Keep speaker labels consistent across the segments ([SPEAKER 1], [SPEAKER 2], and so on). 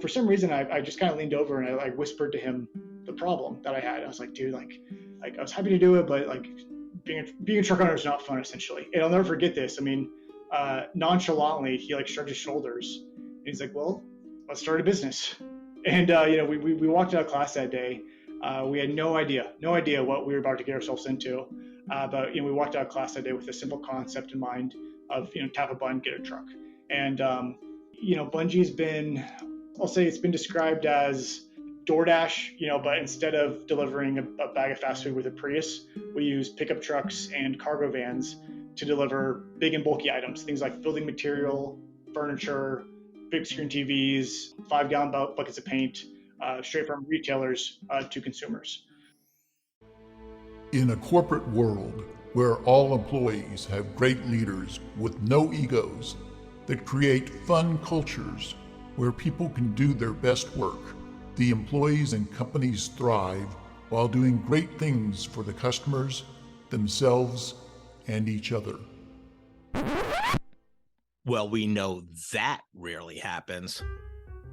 [SPEAKER 1] for some reason, I just kind of leaned over and I like whispered to him the problem that I had. I was like, dude, like I was happy to do it, but like being a truck owner is not fun, essentially. And I'll never forget this. I mean, nonchalantly, he like shrugged his shoulders. And he's like, well, let's start a business. And we walked out of class that day. We had no idea what we were about to get ourselves into. But we walked out of class that day with a simple concept in mind of tap a button, get a truck. And Bungie's been, I'll say it's been described as DoorDash, but instead of delivering a bag of fast food with a Prius, we use pickup trucks and cargo vans to deliver big and bulky items, things like building material, furniture, big screen TVs, 5-gallon buckets of paint, straight from retailers to consumers.
[SPEAKER 2] In a corporate world where all employees have great leaders with no egos that create fun cultures where people can do their best work, the employees and companies thrive while doing great things for the customers, themselves, and each other.
[SPEAKER 3] Well, we know that rarely happens.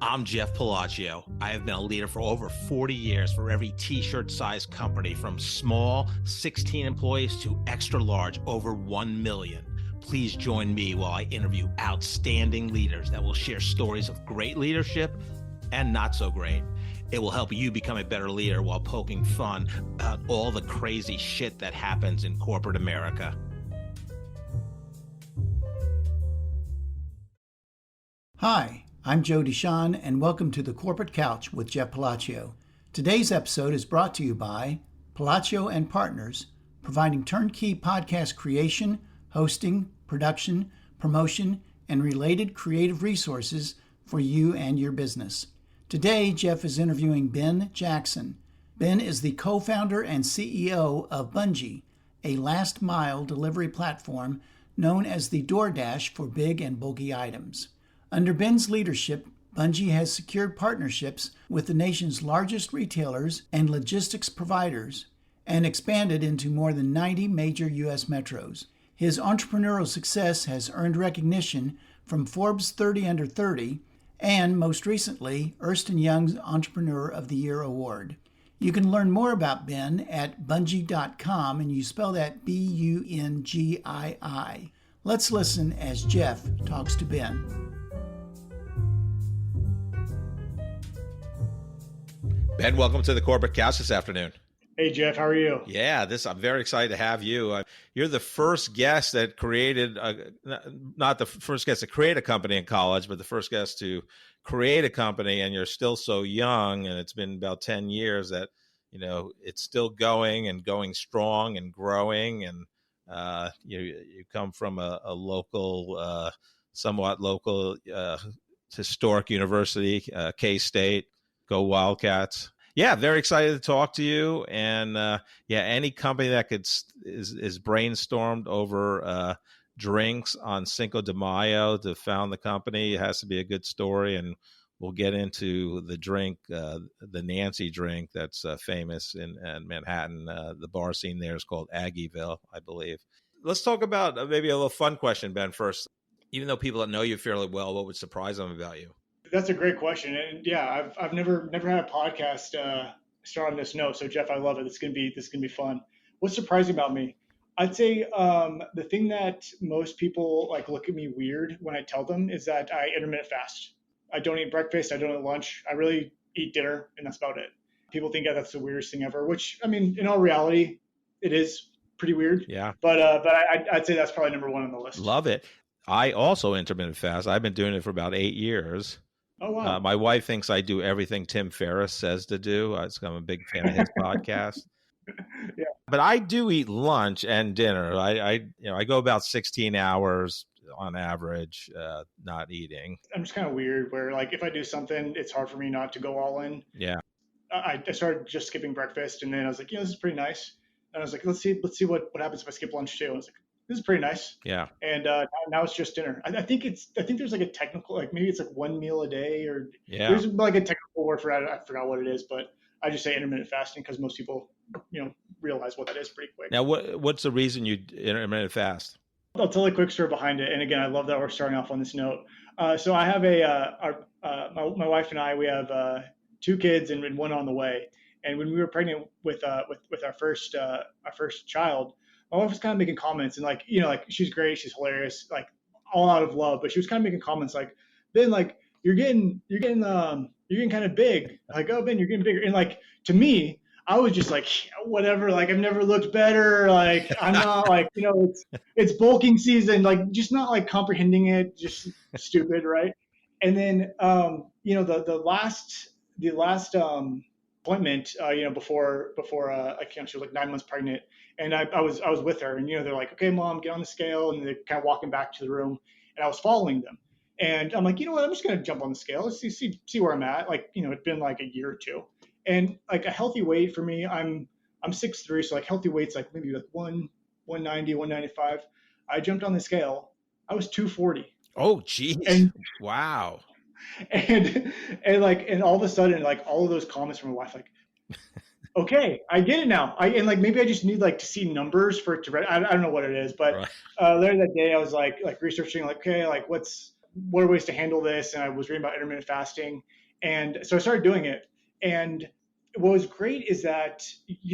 [SPEAKER 3] I'm Jeff Palacio. I have been a leader for over 40 years for every t-shirt size company, from small 16 employees to extra large over 1 million. Please join me while I interview outstanding leaders that will share stories of great leadership and not so great. It will help you become a better leader while poking fun about all the crazy shit that happens in corporate America.
[SPEAKER 4] Hi, I'm Joe Deshawn, and welcome to the Corporate Couch with Jeff Palacio. Today's episode is brought to you by Palacio and Partners, providing turnkey podcast creation, hosting, production, promotion, and related creative resources for you and your business. Today, Jeff is interviewing Ben Jackson. Ben is the co-founder and CEO of Bungii, a last-mile delivery platform known as the DoorDash for big and bulky items. Under Ben's leadership, Bungii has secured partnerships with the nation's largest retailers and logistics providers and expanded into more than 90 major U.S. metros. His entrepreneurial success has earned recognition from Forbes 30 Under 30 and, most recently, Ernst Young Entrepreneur of the Year award. You can learn more about Ben at Bungii.com, and you spell that Bungii. Let's listen as Jeff talks to Ben.
[SPEAKER 3] Ben, welcome to the Corporate Couch this afternoon.
[SPEAKER 1] Hey, Jeff, how are you?
[SPEAKER 3] Yeah, I'm very excited to have you. You're the first guest that created, not the first guest to create a company in college, but the first guest to create a company, and you're still so young, and it's been about 10 years that, it's still going and going strong and growing, and you come from a local, somewhat local, historic university, K-State. Go Wildcats. Yeah, very excited to talk to you. And any company that is brainstormed over drinks on Cinco de Mayo to found the company, it has to be a good story. And we'll get into the drink, the Nancy drink that's famous in Manhattan. The bar scene there is called Aggieville, I believe. Let's talk about maybe a little fun question, Ben, first. Even though people don't know you fairly well, what would surprise them about you?
[SPEAKER 1] That's a great question, and yeah, I've never had a podcast start on this note. So Jeff, I love it. This is gonna be fun. What's surprising about me? I'd say the thing that most people like look at me weird when I tell them is that I intermittent fast. I don't eat breakfast. I don't eat lunch. I really eat dinner, and that's about it. People think that's the weirdest thing ever, which I mean, in all reality, it is pretty weird.
[SPEAKER 3] Yeah.
[SPEAKER 1] But I'd say that's probably number one on the list.
[SPEAKER 3] Love it. I also intermittent fast. I've been doing it for about 8 years.
[SPEAKER 1] Oh, wow.
[SPEAKER 3] My wife thinks I do everything Tim Ferriss says to do. I'm a big fan of his podcast.
[SPEAKER 1] Yeah.
[SPEAKER 3] But I do eat lunch and dinner. I go about 16 hours on average, not eating.
[SPEAKER 1] I'm just kind of weird where like if I do something, it's hard for me not to go all in.
[SPEAKER 3] Yeah.
[SPEAKER 1] I started just skipping breakfast, and then I was like, this is pretty nice. And I was like, let's see what happens if I skip lunch too. And I was like, this is pretty nice.
[SPEAKER 3] Yeah.
[SPEAKER 1] And now it's just dinner. I think there's like a technical, like maybe it's like one meal a day, or there's like a technical word for it. I forgot what it is, but I just say intermittent fasting because most people, realize what that is pretty quick.
[SPEAKER 3] Now, what's the reason you intermittent fast?
[SPEAKER 1] I'll tell a quick story behind it. And again, I love that we're starting off on this note. So I have my wife and I, we have two kids and one on the way. And when we were pregnant with our first child, my wife was kind of making comments and like, like she's great, she's hilarious, like all out of love, but she was kind of making comments like, Ben, like you're getting kind of big. Like, oh Ben, you're getting bigger. And like to me, I was just like, whatever, like I've never looked better. Like I'm not like, it's bulking season, like just not like comprehending it, just stupid, right? And then the last appointment, before she was like 9 months pregnant, and I was with her, and they're like, okay, mom, get on the scale, and they're kind of walking back to the room, and I was following them, and I'm like, you know what, I'm just gonna jump on the scale, let's see where I'm at, like it's been like a year or two, and like a healthy weight for me, I'm 6'3", so like healthy weight's like maybe like 190, 195. I jumped on the scale, I was 240.
[SPEAKER 3] Oh, geez.
[SPEAKER 1] And
[SPEAKER 3] wow.
[SPEAKER 1] And all of a sudden, like all of those comments from my wife, like, okay, I get it now. And like maybe I just need like to see numbers for it to read. I don't know what it is, but later that day I was like researching, like, okay, like what are ways to handle this? And I was reading about intermittent fasting, and so I started doing it. And what was great is that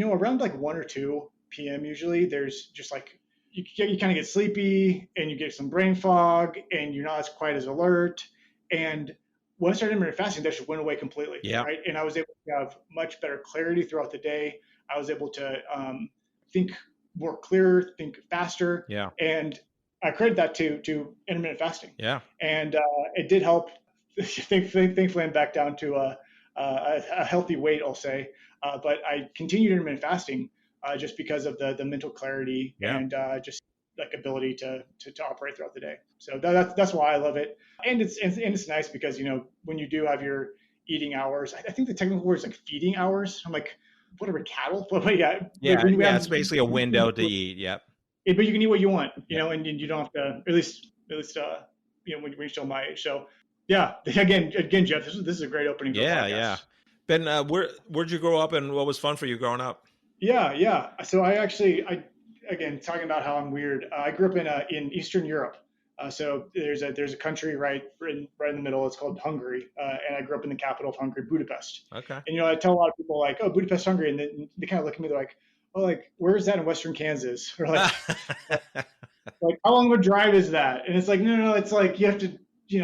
[SPEAKER 1] around like 1 or 2 p.m. usually there's just like you kind of get sleepy and you get some brain fog and you're not quite as alert. And when I started intermittent fasting, that just went away completely.
[SPEAKER 3] Yeah.
[SPEAKER 1] Right. And I was able to have much better clarity throughout the day. I was able to think more clear, think faster.
[SPEAKER 3] Yeah.
[SPEAKER 1] And I credit that to intermittent fasting.
[SPEAKER 3] Yeah.
[SPEAKER 1] And it did help. Thankfully, I'm back down to a healthy weight, I'll say. But I continued intermittent fasting just because of the mental clarity and just like ability to operate throughout the day. So that's why I love it. And it's nice because, when you do have your eating hours, I think the technical word is like feeding hours. I'm like, whatever, cattle? But yeah.
[SPEAKER 3] It's basically a window to eat. Yep.
[SPEAKER 1] But you can eat what you want, and you don't have to, at least when you're still my age. So yeah, again, Jeff, this is a great opening.
[SPEAKER 3] Yeah. Ben, where'd you grow up and what was fun for you growing up?
[SPEAKER 1] Yeah. So I again, talking about how I'm weird. I grew up in Eastern Europe. So there's a country right in the middle. It's called Hungary, and I grew up in the capital of Hungary, Budapest.
[SPEAKER 3] Okay.
[SPEAKER 1] And I tell a lot of people like, oh, Budapest, Hungary, and then they kind of look at me, they're like, oh, like where is that in Western Kansas? Or like, like how long of a drive is that? And it's like, no, it's like you have to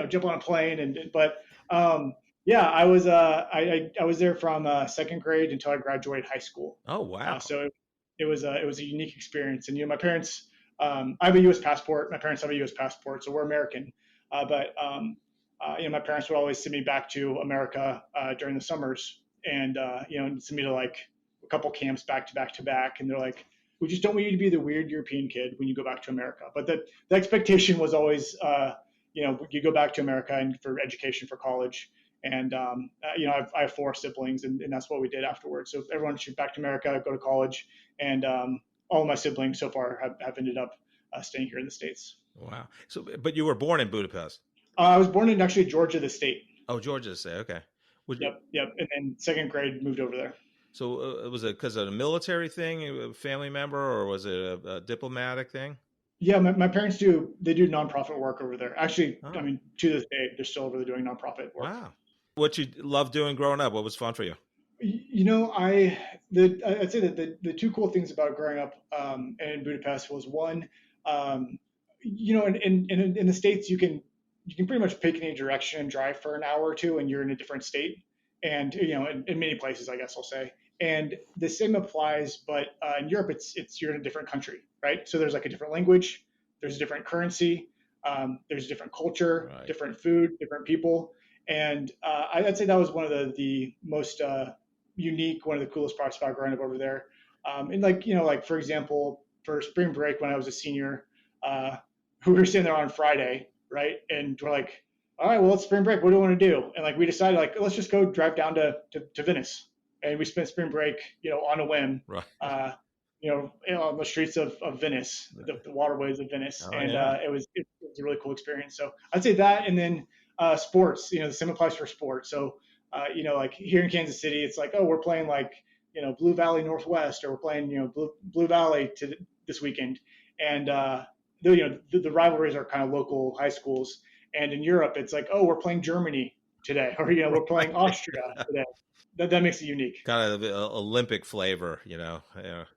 [SPEAKER 1] jump on a plane but I was I was there from second grade until I graduated high school.
[SPEAKER 3] Oh wow!
[SPEAKER 1] So it was a unique experience, and my parents. I have a U.S. passport. My parents have a U.S. passport, so we're American. But my parents would always send me back to America during the summers, and send me to like a couple camps back to back, and they're like, we just don't want you to be the weird European kid when you go back to America. But the expectation was always, you go back to America and for education, for college. And, I have 4 siblings, and that's what we did afterwards. So everyone should back to America, go to college. And all of my siblings so far have ended up staying here in the States.
[SPEAKER 3] Wow. So, but you were born in Budapest?
[SPEAKER 1] I was born in actually Georgia, the state.
[SPEAKER 3] Oh, Georgia, the state. Okay.
[SPEAKER 1] Yep. And then second grade moved over there.
[SPEAKER 3] So was it because of a military thing, a family member, or was it a diplomatic thing?
[SPEAKER 1] Yeah, my parents do nonprofit work over there. Actually, I mean, to this day, they're still over there doing nonprofit work.
[SPEAKER 3] Wow. What you loved doing growing up? What was fun for you?
[SPEAKER 1] I'd say that the 2 cool things about growing up in Budapest was one, in the States you can pretty much pick any direction and drive for an hour or 2 and you're in a different state, and in many places, I guess I'll say. And the same applies, but in Europe you're in a different country, right? So there's like a different language, there's a different currency, there's a different culture, right, different food, different people. And I'd say that was one of the most unique, one of the coolest parts about growing up over there. And like for example, for spring break when I was a senior, we were sitting there on Friday, right? And we're like, all right, well, it's spring break. What do we want to do? And like we decided, like, let's just go drive down to Venice. And we spent spring break, on a whim,
[SPEAKER 3] right,
[SPEAKER 1] on the streets of Venice, the waterways of Venice. Oh, and it was a really cool experience. So I'd say that, and then sports, the same applies for sports. So, like here in Kansas City, it's like, oh, we're playing like, Blue Valley Northwest, or we're playing, Blue Valley this weekend. And the rivalries are kind of local high schools. And in Europe, it's like, oh, we're playing Germany today, or we're playing Austria today. That makes it unique.
[SPEAKER 3] Kind of the Olympic flavor, Yeah.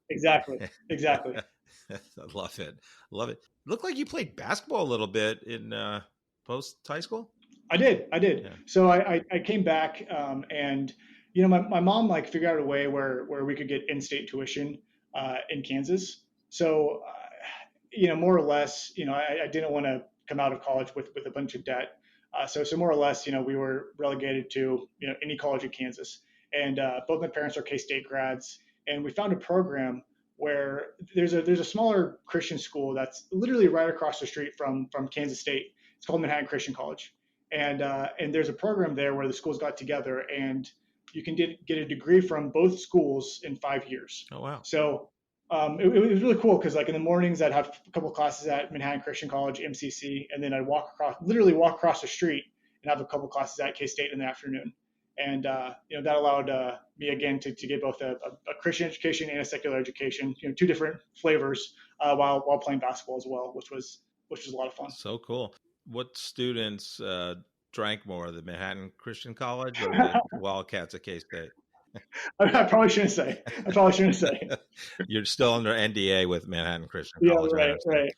[SPEAKER 1] Exactly. Exactly.
[SPEAKER 3] I love it. Love it. Looked like you played basketball a little bit in post high school.
[SPEAKER 1] I did.
[SPEAKER 3] Yeah.
[SPEAKER 1] So I came back, and my mom like figured out a way where we could get in-state tuition in Kansas. So more or less, I didn't want to come out of college with a bunch of debt. So more or less, we were relegated to any college in Kansas, and both my parents are K-State grads, and we found a program where there's a smaller Christian school that's literally right across the street from Kansas State. It's called Manhattan Christian College, and there's a program there where the schools got together, and you can get a degree from both schools in 5 years.
[SPEAKER 3] Oh wow!
[SPEAKER 1] So it was really cool because like in the mornings I'd have a couple classes at Manhattan Christian College MCC, and then I'd literally walk across the street and have a couple classes at K-State in the afternoon. And that allowed me again to get both a Christian education and a secular education, two different flavors while playing basketball as well, which was a lot of fun.
[SPEAKER 3] So cool. What students drank more, the Manhattan Christian College or the Wildcats at K-State?
[SPEAKER 1] I probably shouldn't say.
[SPEAKER 3] You're still under NDA with Manhattan Christian
[SPEAKER 1] Yeah,
[SPEAKER 3] College.
[SPEAKER 1] right.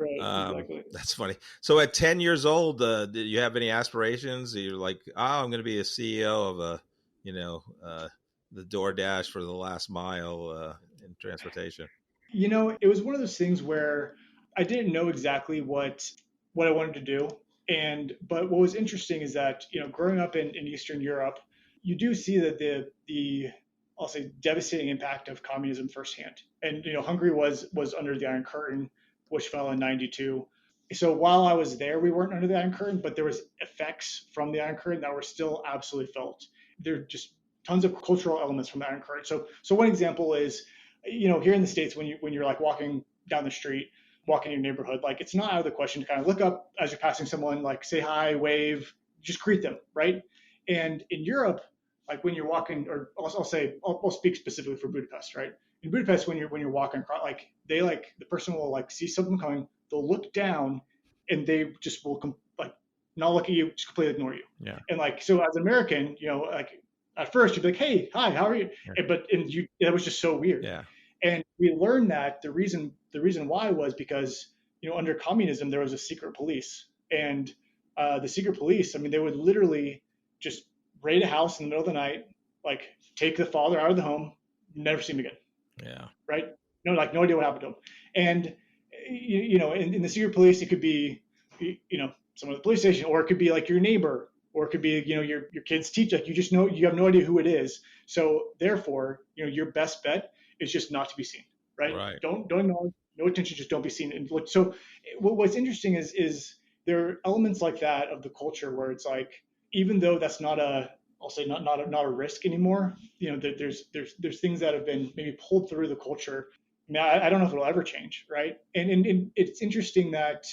[SPEAKER 1] Exactly.
[SPEAKER 3] That's funny. So at 10 years old, did you have any aspirations? You're like, I'm going to be a CEO of the DoorDash for the last mile in transportation.
[SPEAKER 1] It was one of those things where I didn't know exactly what I wanted to do. But what was interesting is that, growing up in Eastern Europe, you do see that the I'll say devastating impact of communism firsthand. And, Hungary was under the Iron Curtain, which fell in 92. So while I was there, we weren't under the Iron Curtain, but there was effects from the Iron Curtain that were still absolutely felt. There are just tons of cultural elements from the Iron Curtain. So one example is, here in the States, when you're like walking down the street, walking in your neighborhood, like it's not out of the question to kind of look up as you're passing someone, like say hi, wave, just greet them, right? And in Europe, like when you're walking, or I'll speak specifically for Budapest, right? In Budapest, when you're walking across, like the person will like see something coming, they'll look down, and they just will not look at you, just completely ignore you.
[SPEAKER 3] Yeah.
[SPEAKER 1] And like so, as an American, like at first you'd be like, hey, hi, how are you? Yeah. That was just so weird.
[SPEAKER 3] Yeah.
[SPEAKER 1] And we learned that the reason why was because under communism there was a secret police, and the secret police, they would literally just raid a house in the middle of the night, like take the father out of the home, never see him again.
[SPEAKER 3] Yeah.
[SPEAKER 1] Right. No idea what happened to him. And in the secret police, it could be someone at the police station, or it could be like your neighbor, or it could be your kid's teacher. Like you have no idea who it is. So therefore, your best bet is just not to be seen. Right. Don't acknowledge, no attention, just don't be seen. And look, so what's interesting is there are elements like that of the culture where it's like, even though that's not a risk anymore, there's things that have been maybe pulled through the culture. I don't know if it'll ever change, right? And it's interesting that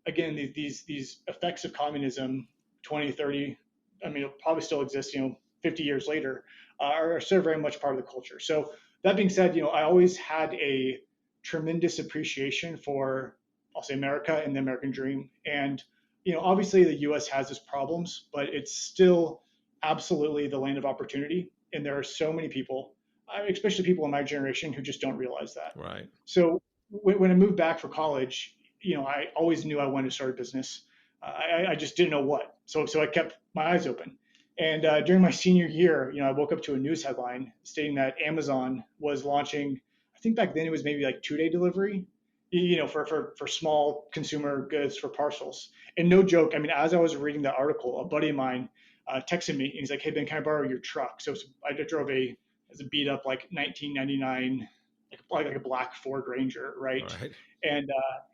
[SPEAKER 1] again these effects of communism 20, 30, it'll probably still exist 50 years later, are still very much part of the culture. So that being said, I always had a tremendous appreciation for, I'll say, America and the American dream. And obviously the U.S. has its problems, but it's still absolutely the land of opportunity. And there are so many people, especially people in my generation, who just don't realize that.
[SPEAKER 3] Right.
[SPEAKER 1] So when I moved back for college, I always knew I wanted to start a business. I just didn't know what. So I kept my eyes open. And during my senior year, I woke up to a news headline stating that Amazon was launching, I think back then it was maybe like 2-day delivery, for small consumer goods, for parcels. And no joke, as I was reading that article, a buddy of mine texted me, and he's like, hey, Ben, can I borrow your truck? So I drove a beat up like 1999, like a black Ford Ranger, right? And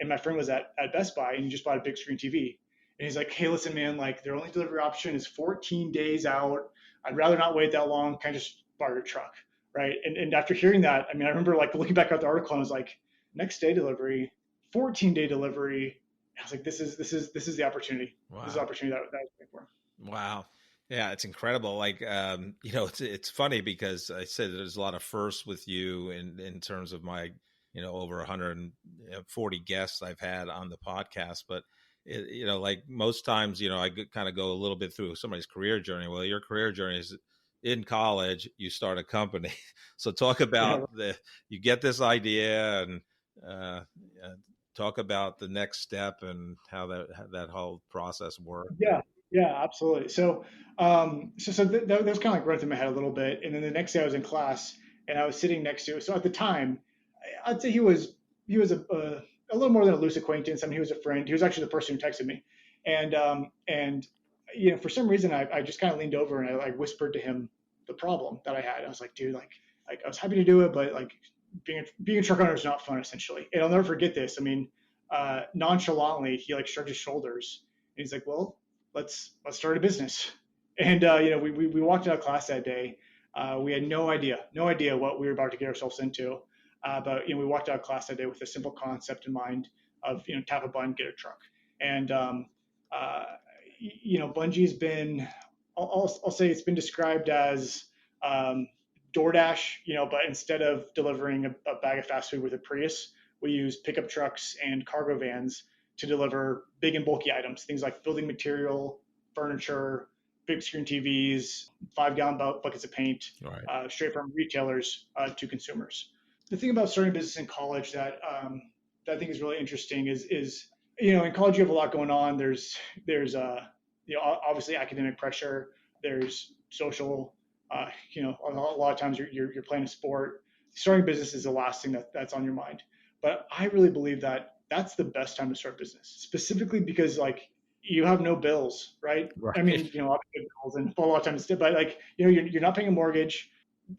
[SPEAKER 1] my friend was at Best Buy, and he just bought a big screen TV. And he's like, hey, listen, man, like their only delivery option is 14 days out. I'd rather not wait that long. Can I just borrow your truck, right? And after hearing that, I remember like looking back at the article, and I was like, next day delivery, 14-day delivery. I was like, this is the opportunity. Wow. This is the opportunity that I was looking for.
[SPEAKER 3] Wow. Yeah, it's incredible. Like, it's funny because I said there's a lot of firsts with you in terms of my over 140 guests I've had on the podcast. But like most times, I kind of go a little bit through somebody's career journey. Well, your career journey is in college, you start a company. So talk about you get this idea and uh, talk about the next step and how that whole process worked.
[SPEAKER 1] Yeah, yeah, absolutely. That was kind of like running through my head a little bit. And then the next day I was in class and I was sitting next to. So at the time, I'd say he was a little more than a loose acquaintance. I mean, he was a friend. He was actually the person who texted me, and for some reason I just kind of leaned over and I like whispered to him the problem that I had. I was like, dude, like I was happy to do it, but like being a truck owner is not fun, essentially. And I'll never forget this. I mean, nonchalantly, he like shrugged his shoulders and he's like, well, let's start a business. And we walked out of class that day. We had no idea what we were about to get ourselves into. But we walked out of class that day with a simple concept in mind of tap a button, get a truck. And Bungee's been, I'll say it's been described as DoorDash, but instead of delivering a bag of fast food with a Prius, we use pickup trucks and cargo vans to deliver big and bulky items, things like building material, furniture, big screen TVs, 5-gallon buckets of paint,
[SPEAKER 3] right.
[SPEAKER 1] Straight from retailers to consumers. The thing about starting a business in college that I think is really interesting is in college you have a lot going on. There's obviously academic pressure. There's social. A lot of times you're playing a sport. Starting a business is the last thing that's on your mind. But I really believe that that's the best time to start business, specifically because like you have no bills, right? I mean, obviously bills and a lot of times, but like you're not paying a mortgage.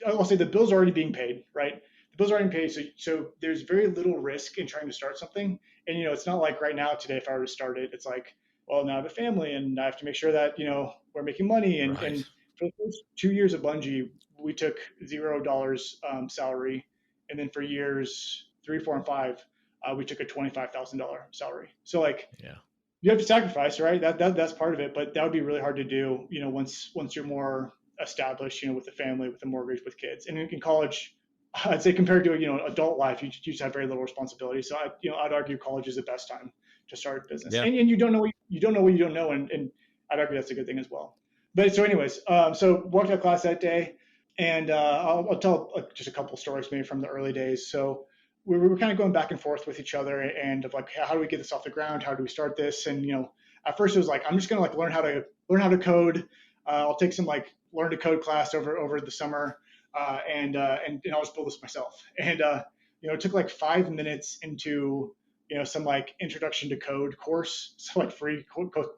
[SPEAKER 1] I'll say the bills are already being paid, right? The bills are already paid, so there's very little risk in trying to start something. And it's not like right now today, if I were to start it, it's like, well, now I have a family and I have to make sure that we're making money. And for the first 2 years of Bungii, we took $0 salary, and then for years 3, 4, and 5, we took a $25,000 salary. So like, you have to sacrifice, right? That's part of it, but that would be really hard to do, once you're more established, with a family, with a mortgage, with kids. And in college, I'd say compared to adult life, you just have very little responsibility. So I'd argue college is the best time to start a business. And you don't know what you don't know, and I'd argue that's a good thing as well. But so anyways, so walked out of class that day, and I'll tell just a couple stories maybe from the early days. So we were kind of going back and forth with each other, and of like, how do we get this off the ground? How do we start this? And at first it was like, I'm just gonna like learn how to code. I'll take some like learn to code class over the summer, and I'll just build this myself. And it took like 5 minutes into some like introduction to code course, so like free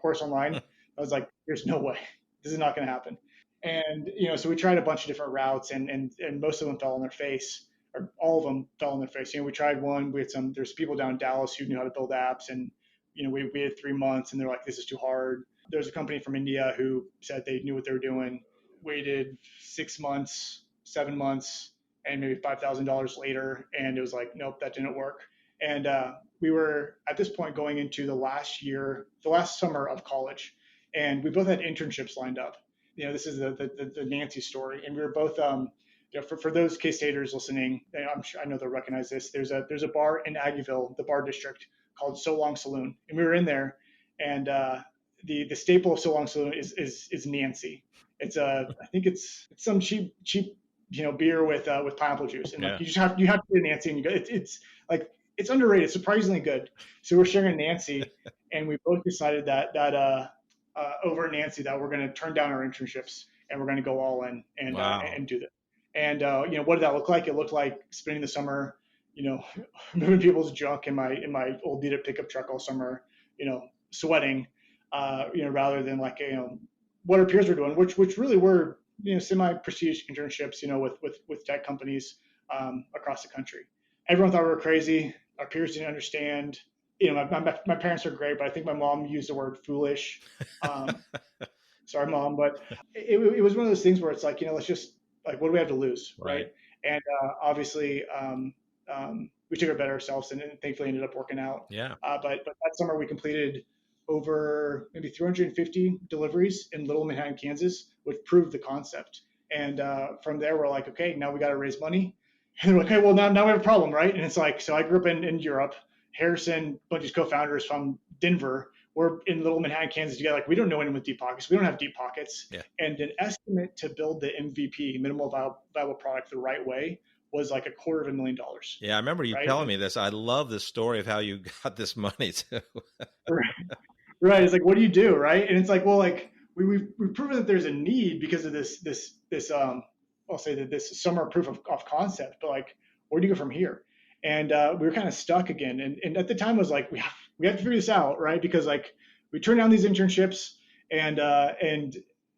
[SPEAKER 1] course online. I was like, there's no way this is not going to happen. And so we tried a bunch of different routes, and most of them fell on their face. Or all of them fell on their face. We tried one. There's people down in Dallas who knew how to build apps, and we had 3 months, and they're like, this is too hard. There's a company from India who said they knew what they were doing. Waited 6 months, 7 months, and maybe $5,000 later, and it was like, nope, that didn't work. And we were at this point going into the last summer of college, and we both had internships lined up. This is the Nancy story, and we were both. For those K-Staters listening, I know they'll recognize this. There's a bar in Aggieville, the bar district, called So Long Saloon, and we were in there, and the staple of So Long Saloon is Nancy. It's I think it's some cheap beer with pineapple juice, and like, you have to get a Nancy, and it's underrated, surprisingly good. So we're sharing Nancy, and we both decided that over Nancy that we're going to turn down our internships and we're going to go all in and do this. And what did that look like? It looked like spending the summer, moving people's junk in my old beat up pickup truck all summer, sweating, rather than like what our peers were doing, which really were semi-prestige internships, with tech companies across the country. Everyone thought we were crazy. Our peers didn't understand. My parents are great, but I think my mom used the word foolish. Sorry, Mom, but it was one of those things where it's like, let's just, like, what do we have to lose, right? And obviously, we took our bet ourselves, and thankfully ended up working out.
[SPEAKER 3] Yeah.
[SPEAKER 1] But that summer we completed over maybe 350 deliveries in Little Manhattan, Kansas, which proved the concept. And from there, we're like, okay, now we got to raise money. And they're like, okay, well now we have a problem, right? And it's like, so I grew up in Europe. Harrison, Bungie's co-founders from Denver, we're in little Manhattan, Kansas together. Like, we don't know anyone with deep pockets. We don't have deep pockets.
[SPEAKER 3] Yeah.
[SPEAKER 1] And an estimate to build the MVP, minimal viable product, the right way was like $250,000.
[SPEAKER 3] Yeah, I remember you
[SPEAKER 1] right?
[SPEAKER 3] telling me this. I love the story of how you got this money too.
[SPEAKER 1] Right. It's like, what do you do, right? And it's like, well, like we've proven that there's a need because of this I'll say that this summer proof of concept, but like, where do you go from here? And we were kind of stuck again. And at the time, it was like, we have to figure this out, right? Because like we turned down these internships, and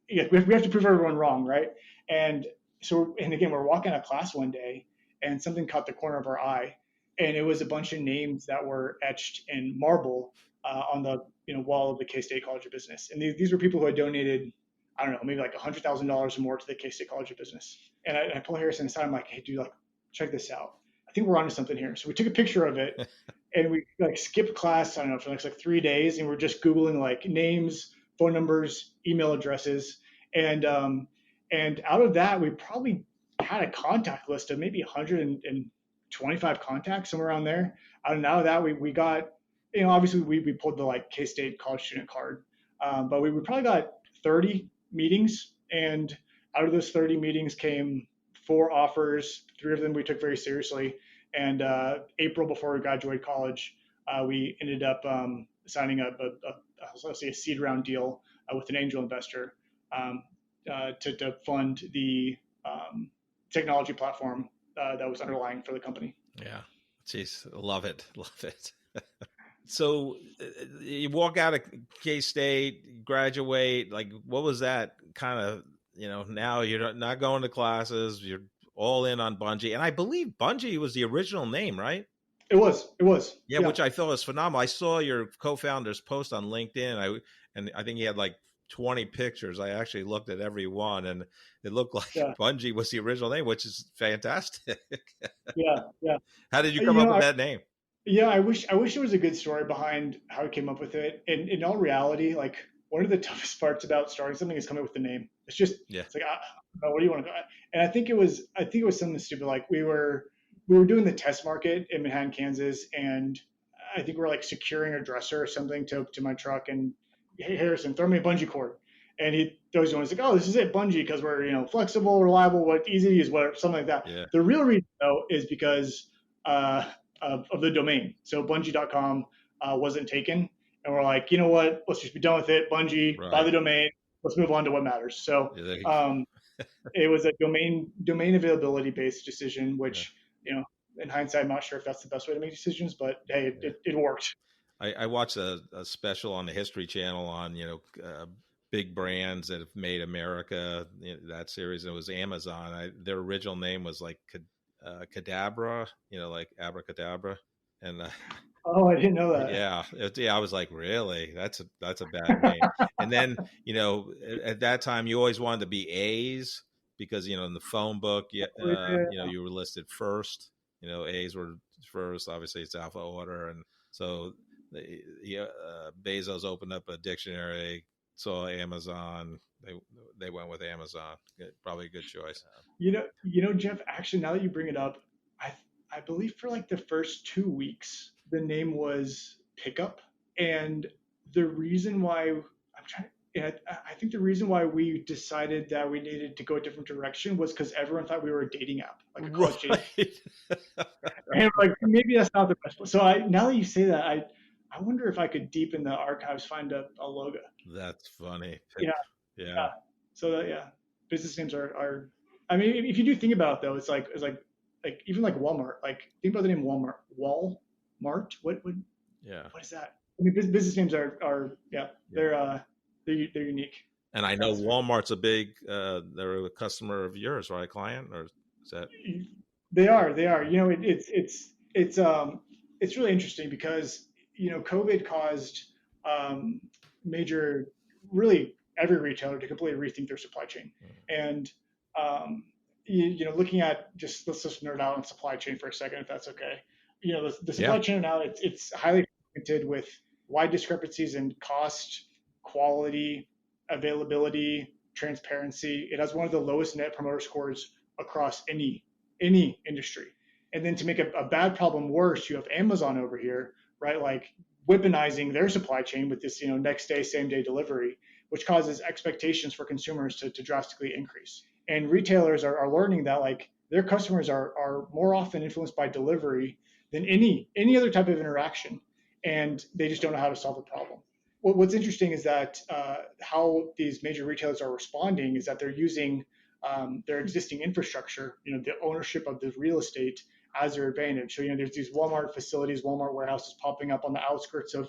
[SPEAKER 1] yeah, we have to prove everyone wrong, right? And so, and again, we're walking out of class one day, and something caught the corner of our eye, and it was a bunch of names that were etched in marble on the wall of the K-State College of Business. And these were people who had donated, I don't know, maybe like $100,000 or more to the K-State College of Business. And I pull Harrison aside. I'm like, hey, dude, like, check this out. I think we're onto something here. So we took a picture of it, and we like skipped class, I don't know, for like 3 days, and we're just Googling like names, phone numbers, email addresses. And out of that, we probably had a contact list of maybe 125 contacts, somewhere around there. Out of that, we got, obviously we pulled the like K-State college student card, but we probably got 30 meetings, and out of those 30 meetings came 4 offers. 3 of them we took very seriously. And April, before we graduated college, we ended up signing up a seed round deal with an angel investor to fund the technology platform that was underlying for the company.
[SPEAKER 3] Yeah. Jeez, love it. So you walk out of K-State, graduate, like what was that kind of, now you're not going to classes, you're all in on Bungii. And I believe Bungii was the original name, right?
[SPEAKER 1] It was.
[SPEAKER 3] Yeah, which I thought was phenomenal. I saw your co-founder's post on LinkedIn, and I think he had like 20 pictures. I actually looked at every one, and it looked like Bungii was the original name, which is fantastic.
[SPEAKER 1] Yeah.
[SPEAKER 3] How did you come up with that name?
[SPEAKER 1] Yeah, I wish there was a good story behind how I came up with it. And in all reality, like one of the toughest parts about starting something is coming up with the name. It's just, it's like, what do you want to go? And I think it was something stupid. Like we were doing the test market in Manhattan, Kansas, and I think we're like securing a dresser or something to my truck. And hey, Harrison, throw me a bungee cord. And he throws one. He's like, oh, this is it, Bungii, because we're flexible, reliable, easy to use, whatever, something like that.
[SPEAKER 3] Yeah.
[SPEAKER 1] The real reason though is because of the domain. So Bungii.com wasn't taken, and we're like, you know what? Let's just be done with it. Bungii, buy the domain. Let's move on to what matters. So it was a domain availability based decision, which in hindsight, I'm not sure if that's the best way to make decisions, but hey, it worked.
[SPEAKER 3] I watched a special on the History Channel on big brands that have made America, that series. And it was Amazon. Their original name was like Cadabra, like abracadabra. And
[SPEAKER 1] oh, I didn't know that.
[SPEAKER 3] Yeah, I was like, really? That's a bad name. And then at that time, you always wanted to be A's because in the phone book, you were listed first. A's were first. Obviously, it's alpha order, and so Bezos opened up a dictionary, saw Amazon. They went with Amazon. Probably a good choice.
[SPEAKER 1] Jeff, actually, now that you bring it up, I believe for like the first 2 weeks, the name was Pickup. And the reason why I think the reason why we decided that we needed to go a different direction was because everyone thought we were a dating app, like a college dating app. And like, maybe that's not the best. So now that you say that, I wonder if I could deep in the archives find a logo.
[SPEAKER 3] That's funny.
[SPEAKER 1] Yeah. So business names are. I mean, if you do think about it, though, it's like even like Walmart. Like think about the name Walmart. Walmart. What?
[SPEAKER 3] Yeah.
[SPEAKER 1] What is that? I mean, business names are they're unique.
[SPEAKER 3] And I know Walmart's a big. They're a customer of yours, right? A client, or is that?
[SPEAKER 1] They are. It's really interesting because COVID caused really every retailer to completely rethink their supply chain. And looking at let's just nerd out on supply chain for a second, if that's okay. The supply chain now it's highly fragmented with wide discrepancies in cost, quality, availability, transparency. It has one of the lowest net promoter scores across any any industry. And then to make a bad problem worse, you have Amazon over here, right? Like weaponizing their supply chain with this, next day, same day delivery, which causes expectations for consumers to drastically increase. And retailers are learning that like their customers are more often influenced by delivery than any other type of interaction, and they just don't know how to solve the problem. What's interesting is that how these major retailers are responding is that they're using their existing infrastructure, the ownership of the real estate as their advantage. So, there's these Walmart facilities, Walmart warehouses popping up on the outskirts of,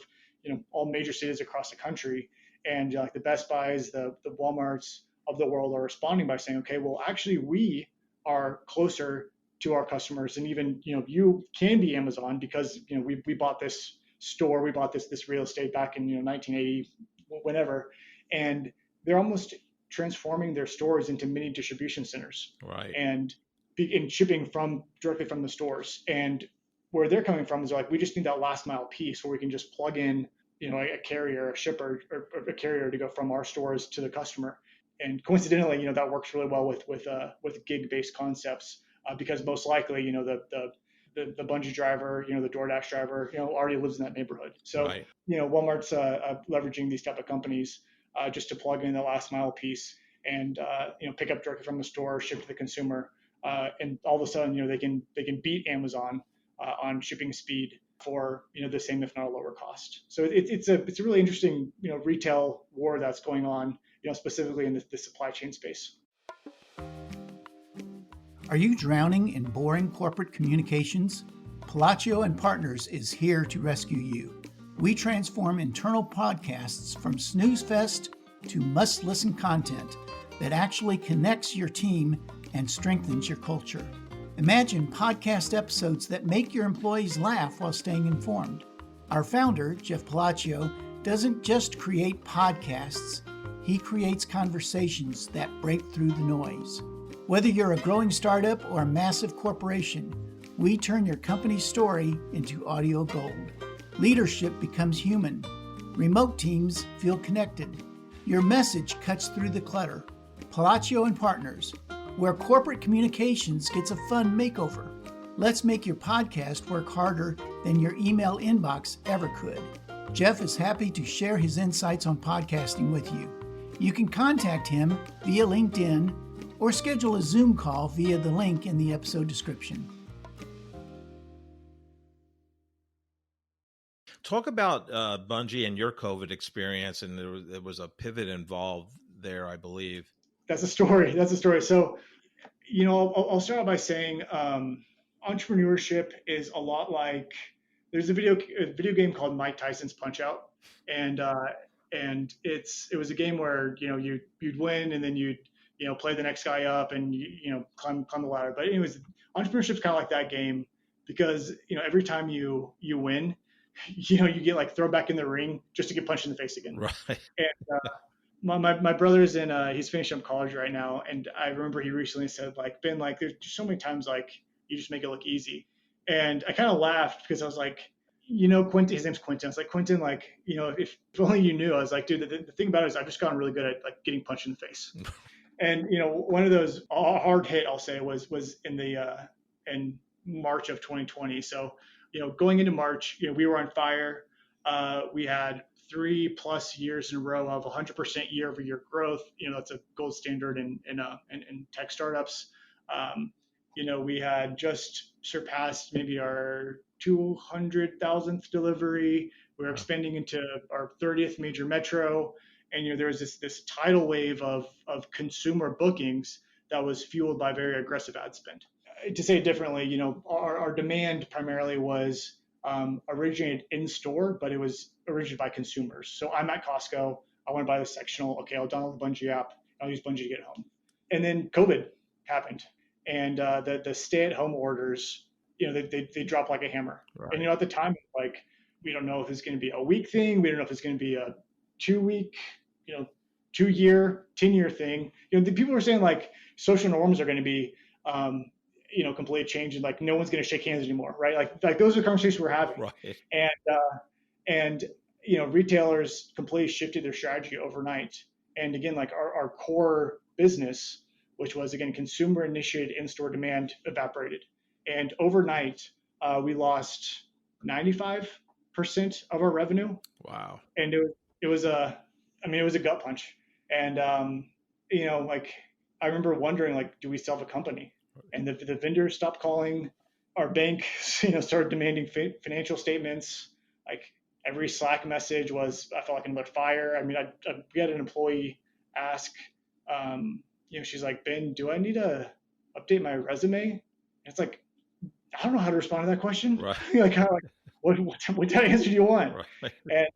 [SPEAKER 1] all major cities across the country. And like the Best Buys, the Walmarts of the world are responding by saying, okay, well, actually, we are closer to our customers. And even, you can be Amazon because, we bought this store, we bought this real estate back in, 1980, whenever. And they're almost transforming their stores into mini distribution centers.
[SPEAKER 3] Right.
[SPEAKER 1] And shipping directly from the stores. And where they're coming from is like, we just need that last mile piece where we can just plug in, a carrier, a shipper, or a carrier to go from our stores to the customer. And coincidentally, that works really well with gig-based concepts because most likely, the Bungii driver, the DoorDash driver, already lives in that neighborhood. So,
[SPEAKER 3] right.
[SPEAKER 1] Walmart's leveraging these type of companies just to plug in the last mile piece and pick up directly from the store, ship to the consumer. And all of a sudden, they can beat Amazon on shipping speed for the same, if not a lower cost. So it's a really interesting retail war that's going on, specifically in the supply chain space.
[SPEAKER 4] Are you drowning in boring corporate communications? Palacio and Partners is here to rescue you. We transform internal podcasts from snooze fest to must-listen content that actually connects your team and strengthens your culture. Imagine podcast episodes that make your employees laugh while staying informed. Our founder, Jeff Palacio, doesn't just create podcasts, he creates conversations that break through the noise. Whether you're a growing startup or a massive corporation, we turn your company's story into audio gold. Leadership becomes human. Remote teams feel connected. Your message cuts through the clutter. Palacio and Partners, where corporate communications gets a fun makeover. Let's make your podcast work harder than your email inbox ever could. Jeff is happy to share his insights on podcasting with you. You can contact him via LinkedIn or schedule a Zoom call via the link in the episode description.
[SPEAKER 3] Talk about Bungii and your COVID experience, and there was a pivot involved there, I believe.
[SPEAKER 1] That's a story. So, I'll start out by saying entrepreneurship is a lot like there's a video game called Mike Tyson's Punch-Out, and it was a game where you'd win and then you'd play the next guy up and climb the ladder. But anyways, entrepreneurship's kind of like that game because every time you win, you get like thrown back in the ring just to get punched in the face again.
[SPEAKER 3] Right.
[SPEAKER 1] And my brother's he's finishing up college right now, and I remember he recently said like, Ben, like there's just so many times like you just make it look easy, and I kind of laughed because I was like, Quentin, his name's Quentin. I was like, Quentin, like if only you knew. I was like, dude, the thing about it is I've just gotten really good at like getting punched in the face. And one of those hard hit I'll say was in March of 2020. So going into March, we were on fire. We had 3+ years in a row of 100% year-over-year growth. That's a gold standard in tech startups. We had just surpassed maybe our 200,000th delivery. We were expanding into our 30th major metro, and there was this tidal wave of consumer bookings that was fueled by very aggressive ad spend. To say it differently, our demand primarily was originated in store, but it was originated by consumers. So I'm at Costco. I want to buy the sectional. Okay, I'll download the Bungii app. I'll use Bungii to get home. And then COVID happened, and the stay-at-home orders, they dropped like a hammer. Right. And at the time, like we don't know if it's going to be a week thing. We don't know if it's going to be a 2-week, 2-year, 10-year thing. The people were saying like social norms are going to be completely changed, and like no one's going to shake hands anymore, right? Like those are the conversations we're having.
[SPEAKER 3] Right.
[SPEAKER 1] And retailers completely shifted their strategy overnight. And again, like our core business which was, again, consumer initiated in-store demand evaporated. And overnight, we lost 95% of our revenue.
[SPEAKER 3] Wow.
[SPEAKER 1] And it was it was a gut punch. And, like, I remember wondering, like, do we still have a company? And the vendors stopped calling. Our bank, started demanding financial statements. Like, every Slack message was, I felt like another fire. I mean, we had an employee ask, she's like, Ben, do I need to update my resume? And it's like, I don't know how to respond to that question.
[SPEAKER 3] Right.
[SPEAKER 1] What kind of answer do you want?
[SPEAKER 3] Right.
[SPEAKER 1] And,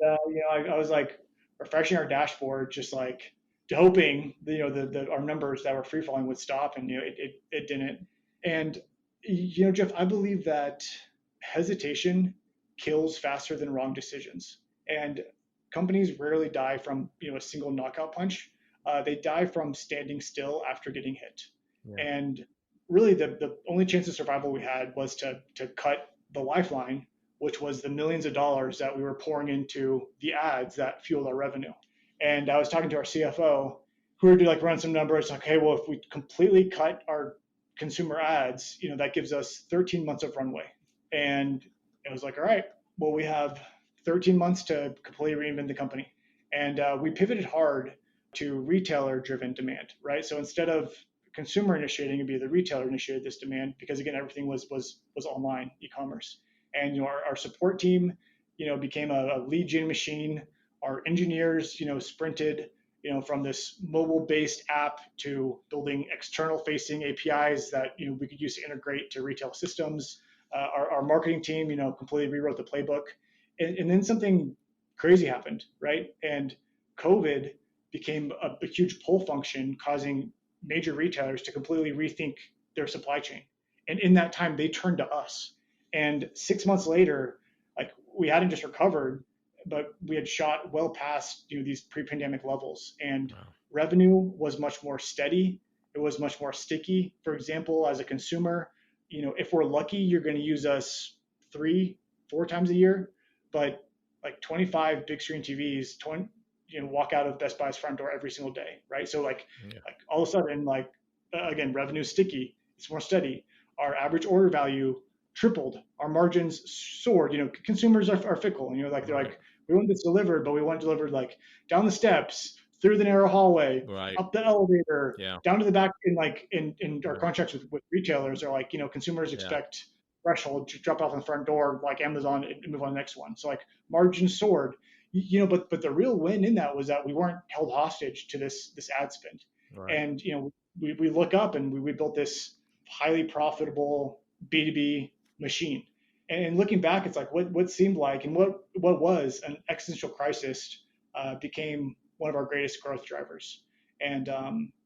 [SPEAKER 1] I was like refreshing our dashboard, just like hoping, our numbers that were free falling would stop, and, it didn't. And, Jeff, I believe that hesitation kills faster than wrong decisions. And companies rarely die from, a single knockout punch. They die from standing still after getting hit. Yeah. And really, the only chance of survival we had was to cut the lifeline, which was the millions of dollars that we were pouring into the ads that fueled our revenue. And I was talking to our CFO, who were to like run some numbers, like, hey, well, if we completely cut our consumer ads, that gives us 13 months of runway. And it was like, all right, well, we have 13 months to completely reinvent the company. And we pivoted hard to retailer-driven demand, right? So instead of consumer initiating, it'd be the retailer initiated this demand, because again, everything was online, e-commerce. And our support team, became a lead gen machine. Our engineers, sprinted, from this mobile-based app to building external-facing APIs that we could use to integrate to retail systems. Our marketing team, completely rewrote the playbook, and then something crazy happened, right? And COVID became a huge pull function, causing major retailers to completely rethink their supply chain. And in that time, they turned to us. And 6 months later, like, we hadn't just recovered, but we had shot well past these pre-pandemic levels. And wow. Revenue was much more steady. It was much more sticky. For example, as a consumer, if we're lucky, you're going to use us 3-4 times a year. But like 25 big screen TVs, walk out of Best Buy's front door every single day, right? So like all of a sudden, again, revenue is sticky. It's more steady. Our average order value tripled. Our margins soared. Consumers are fickle. They're like, we want this delivered, but we want it delivered like down the steps, through the narrow hallway, up the elevator, down to the back. In our contracts with retailers, are like, consumers expect threshold to drop off on the front door, like Amazon, and move on to the next one. So like margins soared. But the real win in that was that we weren't held hostage to this ad spend. Right. And we look up and we built this highly profitable B2B machine. And looking back, it's like what seemed like and what was an existential crisis became one of our greatest growth drivers. And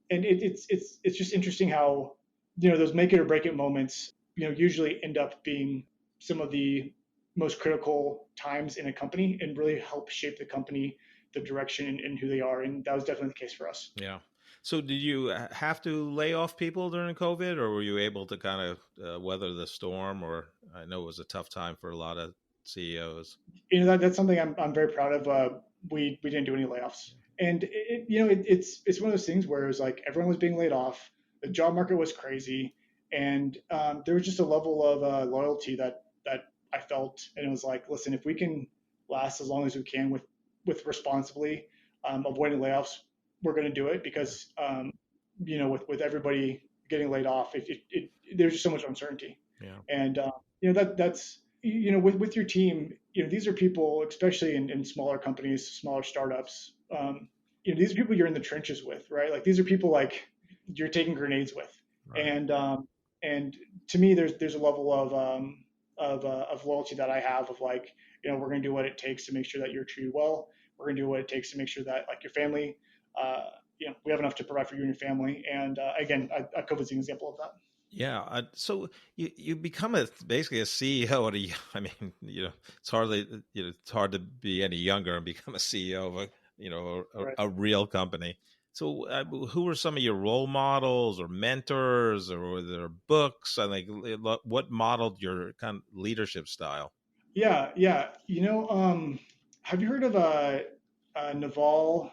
[SPEAKER 1] it's just interesting how those make it or break it moments usually end up being some of the most critical times in a company and really help shape the company, the direction, and who they are. And that was definitely the case for us.
[SPEAKER 3] Yeah. So did you have to lay off people during COVID, or were you able to kind of weather the storm? Or I know it was a tough time for a lot of CEOs.
[SPEAKER 1] That's something I'm very proud of. We didn't do any layoffs. And it's one of those things where it was like everyone was being laid off. The job market was crazy. And there was just a level of loyalty that I felt, and it was like, listen, if we can last as long as we can with responsibly avoiding layoffs, we're going to do it, because with everybody getting laid off, there's just so much uncertainty. Yeah. And that's with your team, these are people, especially in smaller companies, smaller startups. These are people you're in the trenches with, right? Like, these are people like you're taking grenades with, right. And to me, there's a level of loyalty that I have of like, we're going to do what it takes to make sure that you're treated well. We're going to do what it takes to make sure that like your family, we have enough to provide for you and your family. And again, COVID's an example of that.
[SPEAKER 3] Yeah. So you become basically a CEO I mean, it's hard to be any younger and become a CEO of a real company. So who were some of your role models or mentors, or were there books? I think what modeled your kind of leadership style?
[SPEAKER 1] Yeah. Have you heard of Naval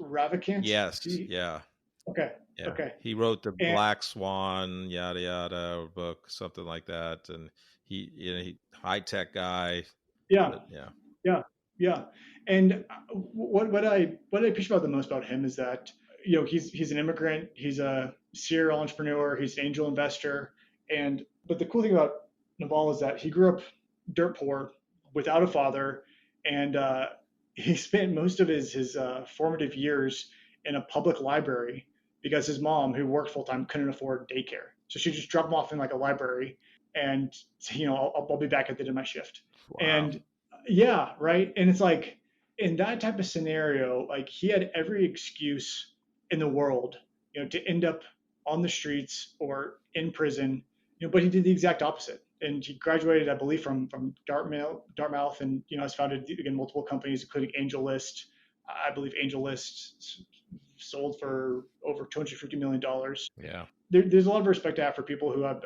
[SPEAKER 1] Ravikant?
[SPEAKER 3] Yes. Yeah.
[SPEAKER 1] Okay.
[SPEAKER 3] Yeah.
[SPEAKER 1] Okay.
[SPEAKER 3] He wrote the
[SPEAKER 1] And
[SPEAKER 3] Black Swan, yada, yada book, something like that. And he high tech guy,
[SPEAKER 1] yeah,
[SPEAKER 3] but yeah.
[SPEAKER 1] yeah, yeah. And what I appreciate about the most about him is that he's an immigrant, he's a serial entrepreneur, he's an angel investor, and but the cool thing about Naval is that he grew up dirt poor, without a father, and he spent most of his formative years in a public library because his mom, who worked full time, couldn't afford daycare, so she just dropped him off in like a library, and I'll be back at the end of my shift,
[SPEAKER 3] Wow.
[SPEAKER 1] and yeah, right. And it's like in that type of scenario, like he had every excuse in the world, to end up on the streets or in prison, but he did the exact opposite. And he graduated, I believe, from Dartmouth, and has founded again multiple companies, including AngelList. I believe AngelList sold for over $250 million.
[SPEAKER 3] Yeah.
[SPEAKER 1] There's a lot of respect I have for people who have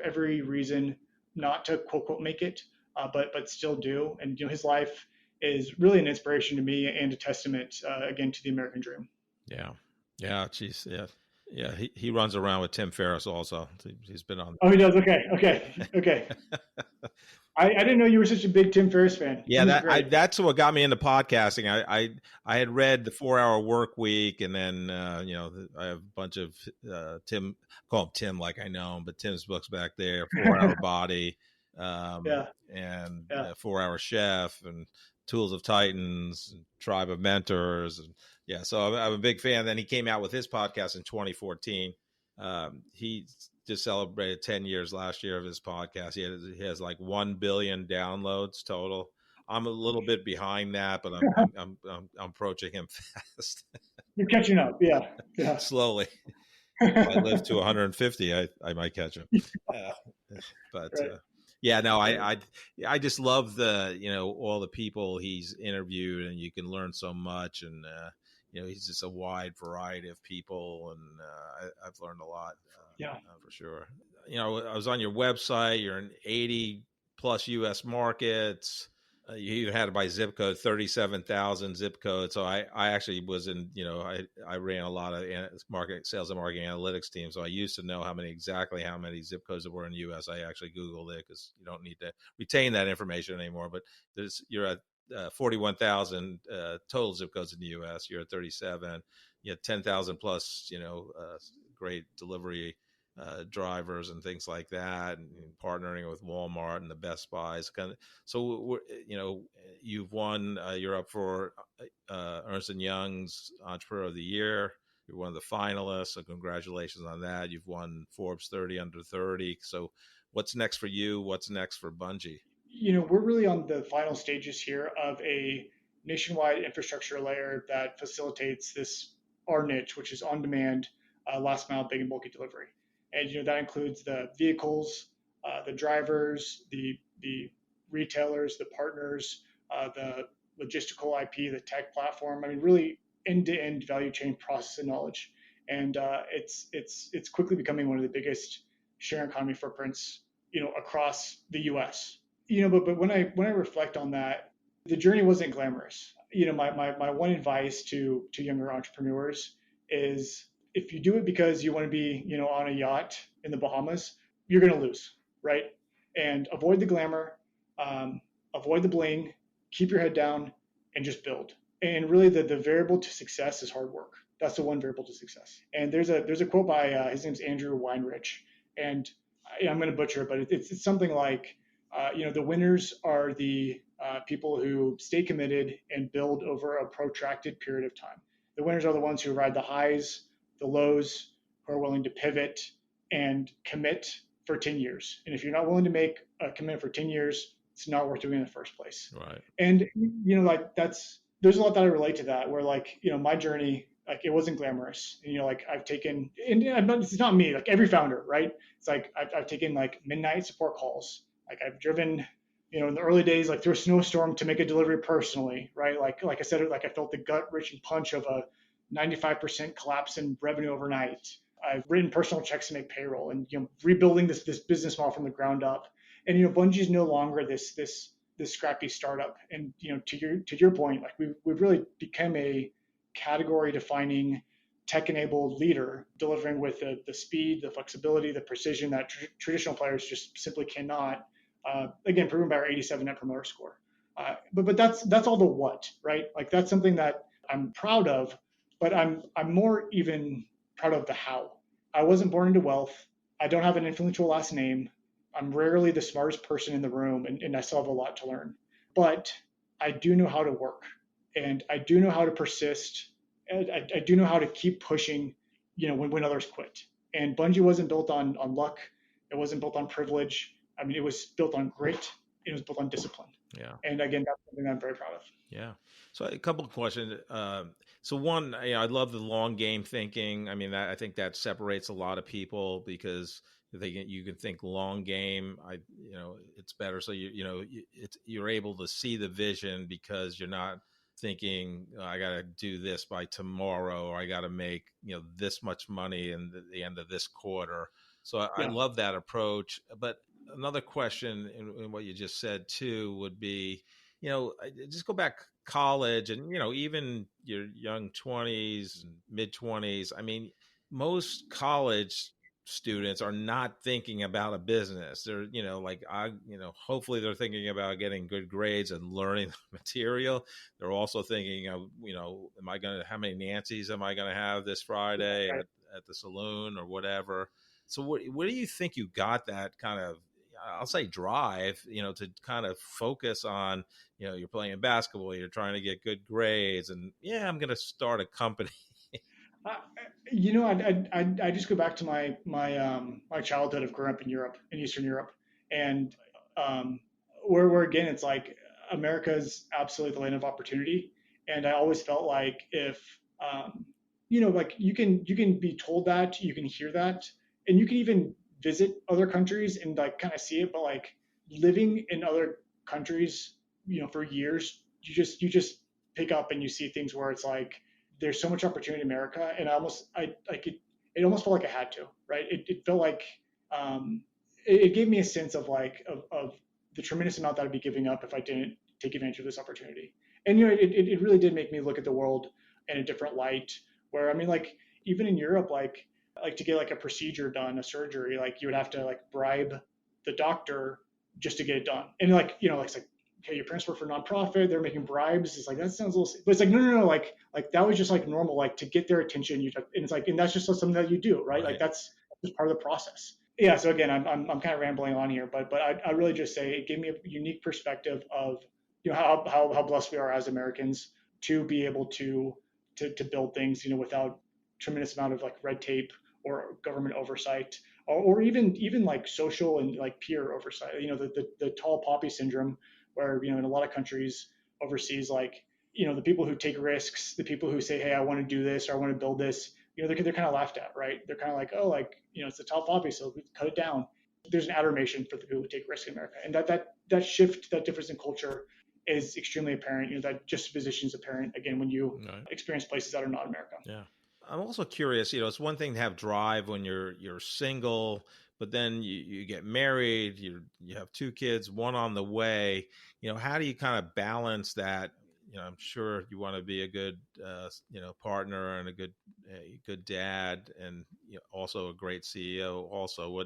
[SPEAKER 1] every reason not to quote quote make it, but still do. And his life is really an inspiration to me and a testament again to the American dream.
[SPEAKER 3] Yeah. Yeah. Geez. Yeah. Yeah. He runs around with Tim Ferriss also. He's been on.
[SPEAKER 1] Oh, he does. Okay. I didn't know you were such a big Tim Ferriss fan.
[SPEAKER 3] Yeah,
[SPEAKER 1] Tim's great.
[SPEAKER 3] that's what got me into podcasting. I had read the 4 Hour Work Week, and then I have a bunch of Tim, call him Tim like I know him, but Tim's books back there, 4 Hour Body,
[SPEAKER 1] Yeah.
[SPEAKER 3] and
[SPEAKER 1] Yeah.
[SPEAKER 3] 4 Hour Chef, and Tools of Titans, and Tribe of Mentors, and yeah. So I'm a big fan. Then he came out with his podcast in 2014. He just celebrated 10 years last year of his podcast. He has like 1 billion downloads total. I'm a little bit behind that, but I'm approaching him fast.
[SPEAKER 1] You're catching up. Yeah.
[SPEAKER 3] Slowly. If I live to 150, I might catch him. But
[SPEAKER 1] Right.
[SPEAKER 3] yeah, no, I just love all the people he's interviewed, and you can learn so much, and he's just a wide variety of people, and I've learned a lot.
[SPEAKER 1] Yeah.
[SPEAKER 3] For sure. I was on your website. You're in 80 plus U.S. markets. You even had it by zip code, 37,000 zip codes. So I actually was in, I ran a lot of sales and marketing analytics team. So I used to know how many zip codes there were in the U.S. I actually Googled it because you don't need to retain that information anymore. But you're at 41,000 total zip codes in the U.S. You're at 37. You had 10,000 plus, great delivery drivers and things like that, and partnering with Walmart and the Best Buys. So you've won. You're up for Ernst Young's Entrepreneur of the Year. You're one of the finalists, so congratulations on that. You've won Forbes 30 under 30. So what's next for you? What's next for Bungii?
[SPEAKER 1] We're really on the final stages here of a nationwide infrastructure layer that facilitates our niche, which is on-demand, last mile big and bulky delivery. And that includes the vehicles, the drivers, the retailers, the partners, the logistical IP, the tech platform. I mean, really end-to-end value chain process and knowledge. And it's quickly becoming one of the biggest sharing economy footprints, across the U.S. But when I reflect on that, the journey wasn't glamorous. My one advice to younger entrepreneurs is, if you do it because you want to be, on a yacht in the Bahamas, you're going to lose, right? And avoid the glamour, avoid the bling, keep your head down, and just build. And really, the variable to success is hard work. That's the one variable to success. And there's a quote by his name's Andrew Weinrich, and I'm going to butcher it, but it's something like, the winners are the people who stay committed and build over a protracted period of time. The winners are the ones who ride the highs, the lows, who are willing to pivot and commit for 10 years. And if you're not willing to make a commitment for 10 years, it's not worth doing in the first place.
[SPEAKER 3] Right.
[SPEAKER 1] And, there's a lot that I relate to that, where my journey, it wasn't glamorous. And, I've taken, and it's not me, every founder, right? It's I've taken midnight support calls. I've driven, in the early days, through a snowstorm to make a delivery personally, right? Like I said, I felt the gut-wrenching punch of a 95% collapse in revenue overnight. I've written personal checks to make payroll, and rebuilding this business model from the ground up. And Bungii is no longer this scrappy startup. And to your point, we've really become a category defining tech-enabled leader delivering with the speed, the flexibility, the precision that traditional players just simply cannot. Again, proven by our 87 Net Promoter Score. But that's all the what, right? Like that's something that I'm proud of, but I'm more even proud of the how. I wasn't born into wealth. I don't have an influential last name. I'm rarely the smartest person in the room, and I still have a lot to learn. But I do know how to work, and I do know how to persist. And I do know how to keep pushing, when others quit. And Bungii wasn't built on luck. It wasn't built on privilege. I mean, it was built on grit. It was built on discipline.
[SPEAKER 3] Yeah.
[SPEAKER 1] And again, that's something I'm very proud of.
[SPEAKER 3] Yeah. So a couple of questions. So one, I love the long game thinking. I mean, I think that separates a lot of people because you can think long game. It's better. So you're able to see the vision because you're not thinking, I got to do this by tomorrow, or I got to make this much money in the end of this quarter. So I love that approach. But another question in what you just said too would be, just go back college and, even your young 20s and mid 20s. I mean, most college students are not thinking about a business. They're, hopefully they're thinking about getting good grades and learning the material. They're also thinking of, how many Nancy's am I going to have this Friday at the saloon or whatever. So where do you think you got that kind of, I'll say drive, to kind of focus on, you're playing basketball, you're trying to get good grades, and I'm going to start a company.
[SPEAKER 1] I just go back to my childhood of growing up in Europe, in Eastern Europe, and where again it's like America's absolutely the land of opportunity, and I always felt like if like you can be told that, you can hear that, and you can even visit other countries and like kind of see it, but like living in other countries, for years, you just pick up and you see things where it's like there's so much opportunity in America, and it almost felt like I had to, right? It felt like it gave me a sense of of the tremendous amount that I'd be giving up if I didn't take advantage of this opportunity. And it really did make me look at the world in a different light. Where I mean, like even in Europe, like to get like a procedure done, a surgery, like you would have to like bribe the doctor just to get it done. And it's like, okay, your parents work for a nonprofit, they're making bribes. It's like, that sounds a little, but it's like, no, like that was just like normal, like to get their attention. And it's like, and that's just something that you do, right? Like that's just part of the process. Yeah. So again, I'm kind of rambling on here, but I really just say it gave me a unique perspective of, how blessed we are as Americans to be able to build things, without tremendous amount of like red tape or government oversight, or even like social and like peer oversight. The tall poppy syndrome, where in a lot of countries overseas, like the people who take risks, the people who say, hey, I want to do this or I want to build this, they're kind of laughed at, right? They're kind of like, oh, like it's the tall poppy, so we cut it down. There's an adoration for the people who take risks in America, and that shift, that difference in culture is extremely apparent. That juxtaposition is apparent again when you experience places that are not America.
[SPEAKER 3] Yeah. I'm also curious, it's one thing to have drive when you're single, but then you get married, you have two kids, one on the way. How do you kind of balance that? I'm sure you want to be a good, partner and a good dad, and also a great CEO. Also,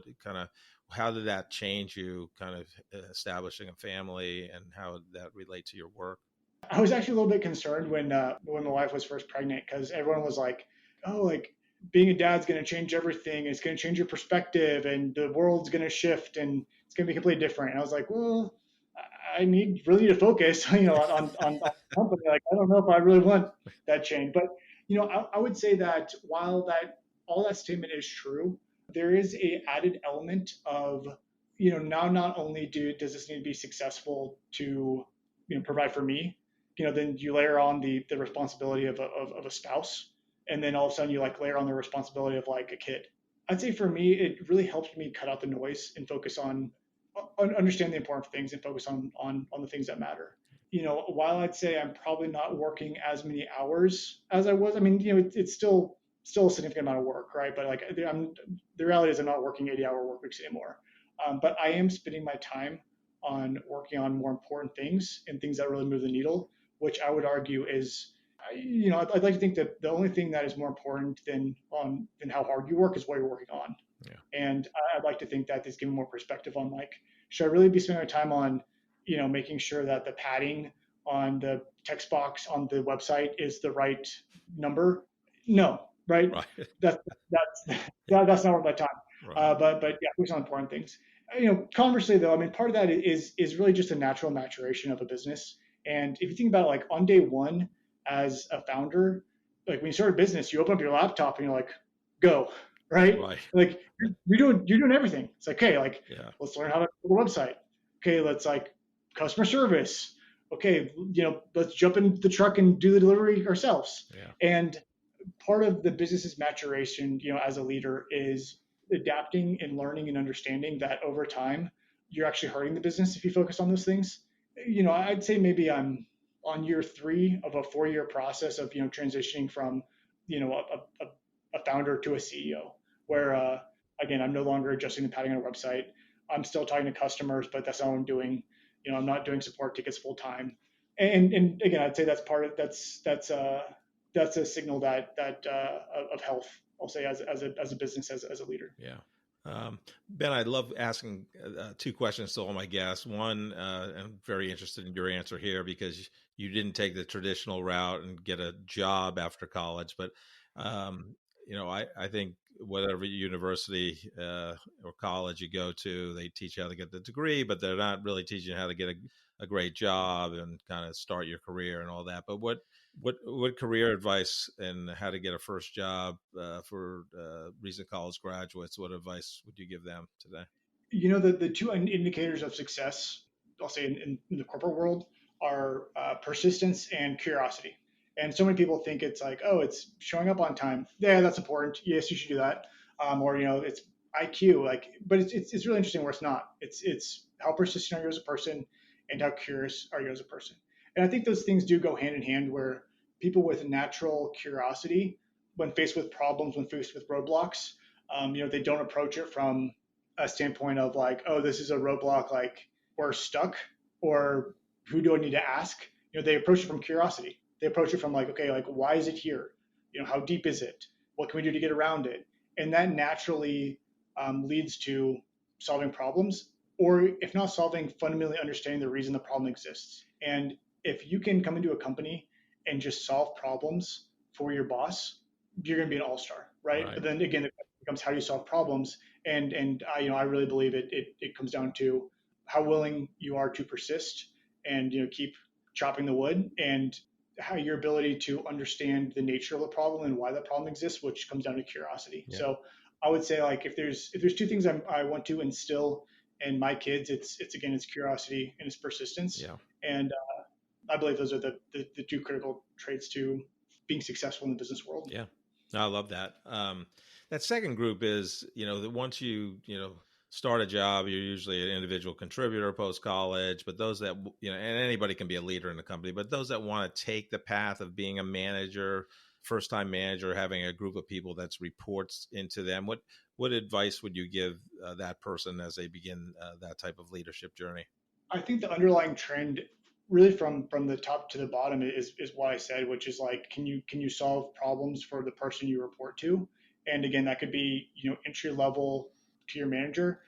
[SPEAKER 3] how did that change you, kind of establishing a family, and how did that relate to your work?
[SPEAKER 1] I was actually a little bit concerned when my wife was first pregnant, because everyone was like, oh, like being a dad's going to change everything. It's going to change your perspective, and the world's going to shift, and it's going to be completely different. And I was like, well, I really need to focus, on company. Like, I don't know if I really want that change. But, I would say that while all that statement is true, there is a added element of, now not only does this need to be successful to, provide for me, then you layer on the responsibility of a spouse. And then all of a sudden you like layer on the responsibility of like a kid. I'd say for me, it really helped me cut out the noise and focus on understand the important things and focus on the things that matter. While I'd say I'm probably not working as many hours as I was, I mean, it's still a significant amount of work, right? But like the reality is I'm not working 80-hour work weeks anymore. But I am spending my time on working on more important things and things that really move the needle, which I would argue is I'd like to think that the only thing that is more important than how hard you work is what you're working on.
[SPEAKER 3] Yeah.
[SPEAKER 1] And I'd like to think that this gives more perspective on like, should I really be spending my time on, making sure that the padding on the text box on the website is the right number? No, right?
[SPEAKER 3] Right.
[SPEAKER 1] That's not worth my time.
[SPEAKER 3] Right.
[SPEAKER 1] But yeah, focus on important things. Conversely though, I mean, part of that is really just a natural maturation of a business. And if you think about it, like on day one as a founder, like when you start a business, you open up your laptop and you're like, go, right?
[SPEAKER 3] Right.
[SPEAKER 1] Like you're doing everything. It's like, okay, like
[SPEAKER 3] Yeah.
[SPEAKER 1] let's learn how to build a website. Okay, let's like customer service. Okay, let's jump in the truck and do the delivery ourselves.
[SPEAKER 3] Yeah.
[SPEAKER 1] And part of the business's maturation, as a leader, is adapting and learning and understanding that over time you're actually hurting the business if you focus on those things. I'd say maybe I'm on year 3 of a 4-year process of transitioning from a founder to a CEO, where again, I'm no longer adjusting the padding on a website. I'm still talking to customers, but that's not what I'm doing. I'm not doing support tickets full time. And again, I'd say that's part of that's a signal that of health. I'll say as a business, as a leader.
[SPEAKER 3] Yeah. Ben, I love asking 2 questions to all my guests. One, I'm very interested in your answer here because you didn't take the traditional route and get a job after college, but I think whatever university or college you go to, they teach you how to get the degree, but they're not really teaching you how to get a great job and kind of start your career and all that. But what career advice and how to get a first job for recent college graduates? What advice would you give them today?
[SPEAKER 1] The 2 indicators of success, I'll say in the corporate world, are persistence and curiosity. And so many people think it's like, oh, it's showing up on time. Yeah, that's important. Yes, you should do that. Or it's IQ. But it's really interesting where it's not. It's how persistent are you as a person, and how curious are you as a person. And I think those things do go hand in hand, where people with natural curiosity, when faced with problems, when faced with roadblocks, they don't approach it from a standpoint of like, oh, this is a roadblock, like we're stuck, or who do I need to ask? They approach it from curiosity. They approach it from like, okay, like why is it here? How deep is it? What can we do to get around it? And that naturally leads to solving problems, or if not solving, fundamentally understanding the reason the problem exists. And if you can come into a company and just solve problems for your boss, you're going to be an all-star, right? But then again, it becomes how do you solve problems? And I really believe it comes down to how willing you are to persist and keep chopping the wood, and how your ability to understand the nature of the problem and why that problem exists, which comes down to curiosity. Yeah. So I would say, like, if there's 2 things I want to instill in my kids, it's curiosity and it's persistence. Yeah. And I believe those are the 2 critical traits to being successful in the business world.
[SPEAKER 3] Yeah, I love that. That second group is, that once you start a job, you're usually an individual contributor post-college, but those that, and anybody can be a leader in the company, but those that want to take the path of being a manager, first-time manager, having a group of people that reports into them, what advice would you give that person as they begin that type of leadership journey?
[SPEAKER 1] I think the underlying trend, really from the top to the bottom, is what I said, which is like, can you solve problems for the person you report to? And again, that could be entry level to your manager.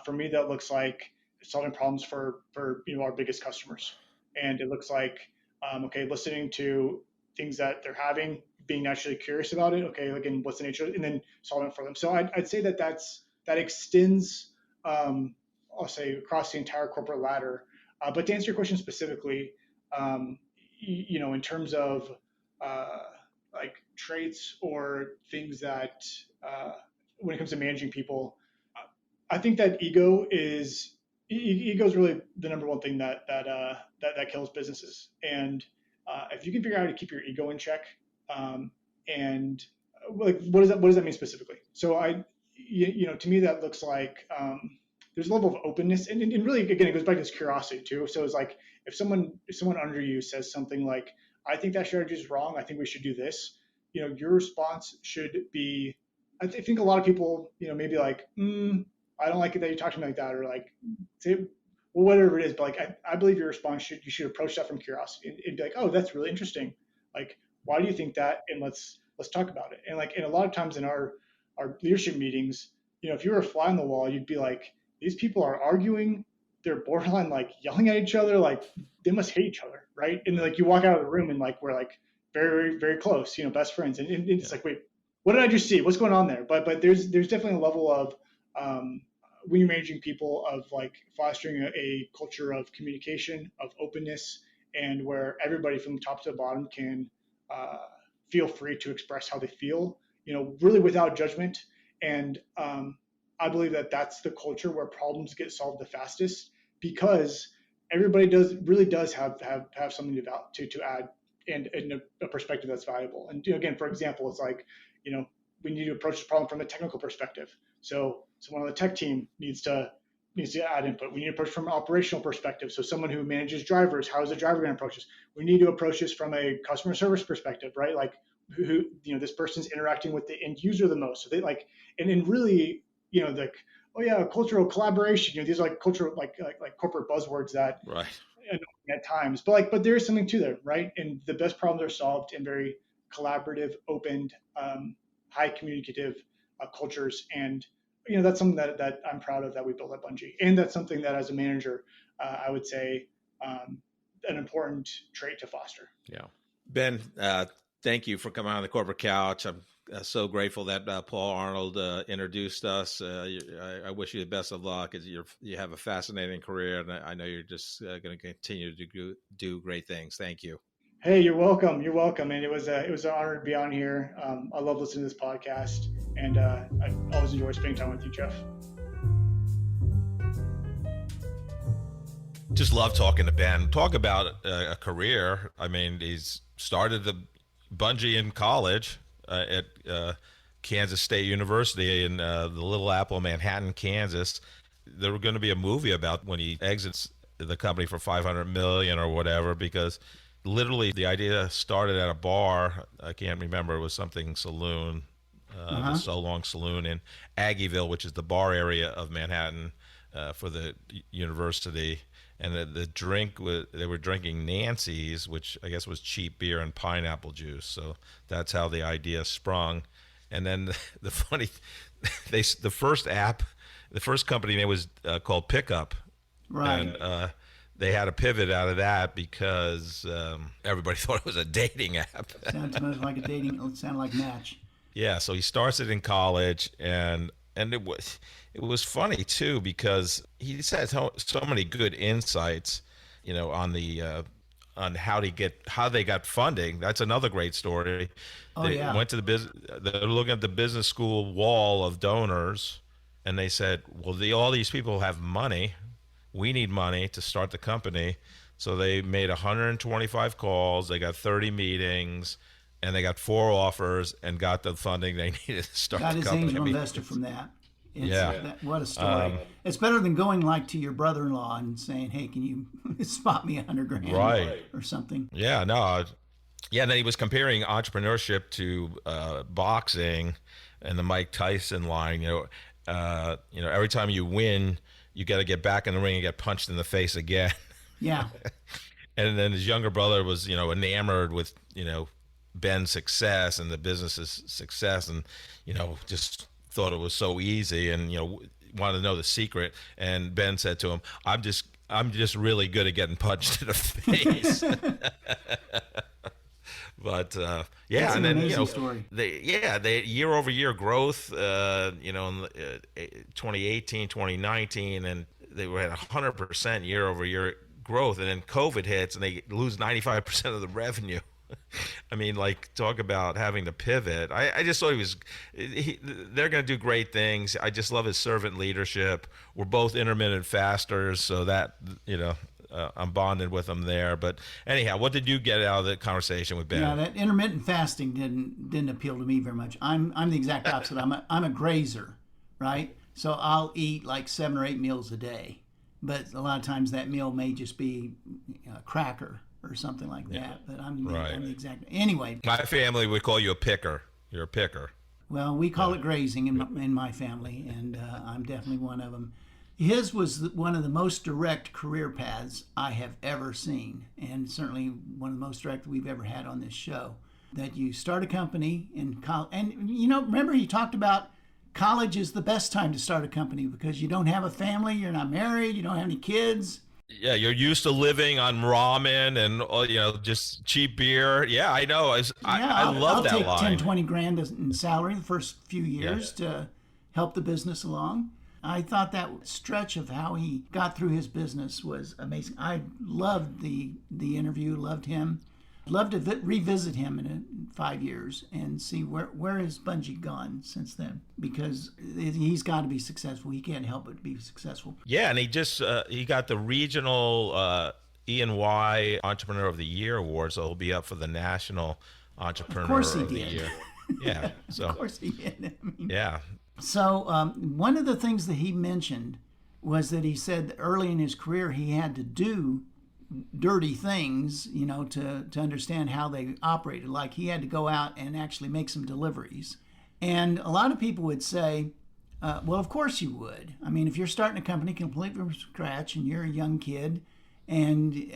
[SPEAKER 1] For me, that looks like solving problems for our biggest customers, and it looks like listening to things that they're having, being naturally curious about it. Okay, again, what's the nature, and then solving it for them. So I'd say that extends, I'll say, across the entire corporate ladder. But to answer your question specifically, in terms of like traits or things that when it comes to managing people, I think that ego is really the number one thing that kills businesses. And if you can figure out how to keep your ego in check, and like what does that mean specifically? So to me that looks like there's a level of openness, and really, again, it goes back to this curiosity too. So it's like if someone under you says something like, I think that strategy is wrong, I think we should do this, your response should be, I think a lot of people, maybe like, I don't like it that you talk to me like that, or like, say, well, whatever it is. But like, I believe your response you should approach that from curiosity and be like, oh, that's really interesting. Like, why do you think that? And let's talk about it. And a lot of times in our leadership meetings, if you were a fly on the wall, you'd be like, these people are arguing, they're borderline like yelling at each other, like they must hate each other, right? And like you walk out of the room and like we're like very, very close, best friends. And it's like, wait, what did I just see? What's going on there? But there's definitely a level of when you're managing people of like fostering a culture of communication, of openness, and where everybody from top to the bottom can feel free to express how they feel, really without judgment. And I believe that that's the culture where problems get solved the fastest, because everybody really does have something to add and a perspective that's valuable. And again, for example, it's like, we need to approach the problem from a technical perspective. So someone on the tech team needs to add input. We need to approach from an operational perspective. So someone who manages drivers, how is the driver going to approach this? We need to approach this from a customer service perspective, right? Like who this person's interacting with the end user the most. So they like, and really, like, oh yeah, cultural collaboration. These are like cultural, like corporate buzzwords that
[SPEAKER 3] right
[SPEAKER 1] at times, but there is something to them, right? And the best problems are solved in very collaborative, open, high communicative cultures. And that's something that I'm proud of that we built at Bungii, and that's something that as a manager, I would say an important trait to foster.
[SPEAKER 3] Yeah, Ben, thank you for coming on the Corporate Couch. I'm so grateful that Paul Arnold introduced us. I wish you the best of luck, as you have a fascinating career, and I know you're just going to continue to do great things. Thank you.
[SPEAKER 1] Hey, you're welcome. You're welcome. And it was an honor to be on here. I love listening to this podcast, and I always enjoy spending time with you, Jeff.
[SPEAKER 3] Just love talking to Ben. Talk about a career. I mean, he's started the Bungii in college at Kansas State University in the Little Apple, Manhattan, Kansas. There was going to be a movie about when he exits the company for $500 million or whatever, because literally the idea started at a bar. I can't remember. It was something saloon, the So Long Saloon in Aggieville, which is the bar area of Manhattan for the university. And the drink was, they were drinking Nancy's, which I guess was cheap beer and pineapple juice. So that's how the idea sprung. And then the funny, the first company name was called Pickup.
[SPEAKER 4] Right.
[SPEAKER 3] And they had a pivot out of that because everybody thought it was a dating app.
[SPEAKER 4] Sounds like a dating. It sounded like Match.
[SPEAKER 3] Yeah. So he starts it in college, and it was funny too, because he just had so many good insights, on the on how they got funding. That's another great story. They went to they're looking at the business school wall of donors, and they said, well, all these people have money. We need money to start the company. So they made 125 calls. They got 30 meetings, and they got 4 offers and got the funding they needed to start the company.
[SPEAKER 4] Got his angel investor from that.
[SPEAKER 3] Yeah.
[SPEAKER 4] What a story. It's better than going like to your brother-in-law and saying, hey, can you spot me $100,000
[SPEAKER 3] right.
[SPEAKER 4] or something?
[SPEAKER 3] Yeah, no. Yeah, and then he was comparing entrepreneurship to boxing and the Mike Tyson line. Every time you win, you got to get back in the ring and get punched in the face again.
[SPEAKER 4] Yeah.
[SPEAKER 3] And then his younger brother was, enamored with, Ben's success and the business's success, and, just thought it was so easy, and, wanted to know the secret. And Ben said to him, I'm just really good at getting punched in the face. But
[SPEAKER 4] That's
[SPEAKER 3] and
[SPEAKER 4] an
[SPEAKER 3] then
[SPEAKER 4] amazing story.
[SPEAKER 3] They year-over-year growth, in 2018, 2019, and they were at 100% year-over-year growth, and then COVID hits, and they lose 95% of the revenue. I mean, like, talk about having to pivot. I just thought they're going to do great things. I just love his servant leadership. We're both intermittent fasters, so that, I'm bonded with him there. But anyhow, what did you get out of the conversation with Ben?
[SPEAKER 4] Yeah, that intermittent fasting didn't appeal to me very much. I'm the exact opposite. I'm a grazer, right? So I'll eat like 7 or 8 meals a day, but a lot of times that meal may just be a cracker or something like that. But I'm the exact. Anyway,
[SPEAKER 3] my family would call you a picker. You're a picker.
[SPEAKER 4] Well, we call it grazing in my family, and I'm definitely one of them. His was one of the most direct career paths I have ever seen, and certainly one of the most direct we've ever had on this show. that you start a company in college. And, remember he talked about college is the best time to start a company because you don't have a family, you're not married, you don't have any kids.
[SPEAKER 3] Yeah, you're used to living on ramen and just cheap beer. Yeah, I know. I love that line.
[SPEAKER 4] I'll take 10, 20 grand in salary the first few years to help the business along. I thought that stretch of how he got through his business was amazing. I loved the interview, loved him. Love to revisit him in 5 years and see where has Bungii gone since then, because he's got to be successful. He can't help but be successful.
[SPEAKER 3] Yeah, and he just he got the regional E&Y Entrepreneur of the Year award, so he'll be up for the National Entrepreneur of the Year. Yeah, so
[SPEAKER 4] of course he did.
[SPEAKER 3] Yeah.
[SPEAKER 4] So one of the things that he mentioned was that he said that early in his career he had to do dirty things, to understand how they operated. Like he had to go out and actually make some deliveries. And a lot of people would say, well, of course you would. I mean, if you're starting a company completely from scratch and you're a young kid and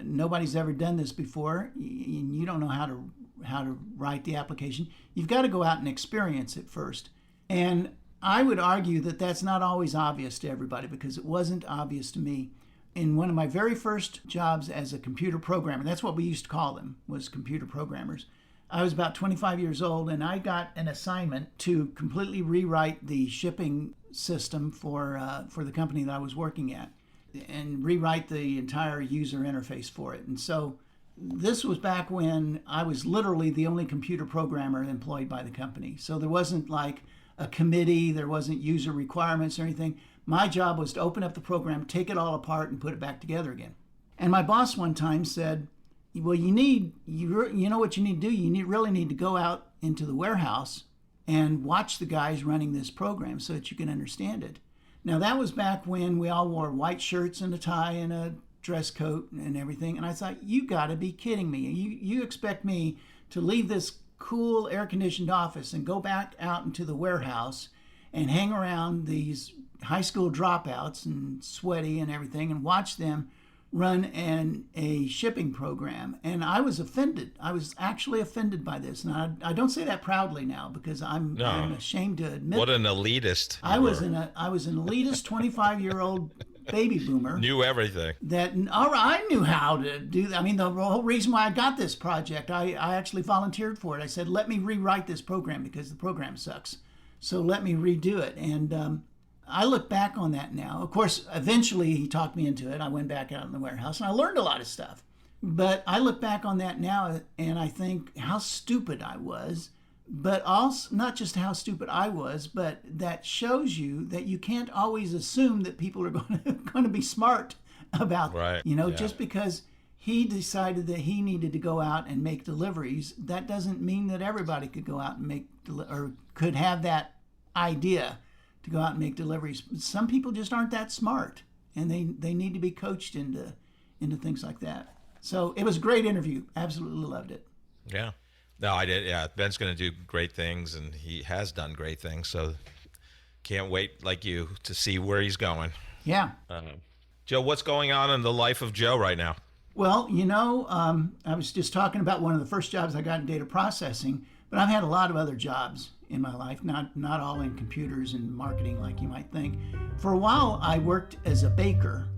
[SPEAKER 4] nobody's ever done this before, and you don't know how to write the application, you've got to go out and experience it first. And I would argue that that's not always obvious to everybody, because it wasn't obvious to me. In one of my very first jobs as a computer programmer, that's what we used to call them, was computer programmers. I was about 25 years old, and I got an assignment to completely rewrite the shipping system for the company that I was working at, and rewrite the entire user interface for it. And so this was back when I was literally the only computer programmer employed by the company. So there wasn't like a committee, there wasn't user requirements or anything. My job was to open up the program, take it all apart, and put it back together again. And my boss one time said, well, you know what you need to do? You really need to go out into the warehouse and watch the guys running this program so that you can understand it. Now, that was back when we all wore white shirts and a tie and a dress coat and everything. And I thought, you got to be kidding me. You expect me to leave this cool air-conditioned office and go back out into the warehouse and hang around these high school dropouts and sweaty and everything and watch them run a shipping program. And I was offended. I was actually offended by this. And I don't say that proudly now, because I'm ashamed to admit.
[SPEAKER 3] What an elitist.
[SPEAKER 4] I was an elitist 25-year-old baby boomer.
[SPEAKER 3] Knew everything.
[SPEAKER 4] I knew how to do that. I mean, the whole reason why I got this project, I actually volunteered for it. I said, let me rewrite this program because the program sucks. So let me redo it. And I look back on that now. Of course, eventually he talked me into it. I went back out in the warehouse and I learned a lot of stuff. But I look back on that now and I think how stupid I was. But also, not just how stupid I was, but that shows you that you can't always assume that people are going to be smart about,
[SPEAKER 3] right.
[SPEAKER 4] Just because he decided that he needed to go out and make deliveries, that doesn't mean that everybody could go out and make or could have that idea to go out and make deliveries. Some people just aren't that smart, and they need to be coached into things like that. So it was a great interview. Absolutely loved it.
[SPEAKER 3] Yeah. No, I did. Yeah, Ben's going to do great things, and he has done great things. So can't wait, like you, to see where he's going.
[SPEAKER 4] Yeah.
[SPEAKER 3] Joe, what's going on in the life of Joe right now?
[SPEAKER 4] Well, I was just talking about one of the first jobs I got in data processing, but I've had a lot of other jobs in my life, not all in computers and marketing like you might think. For a while, I worked as a baker.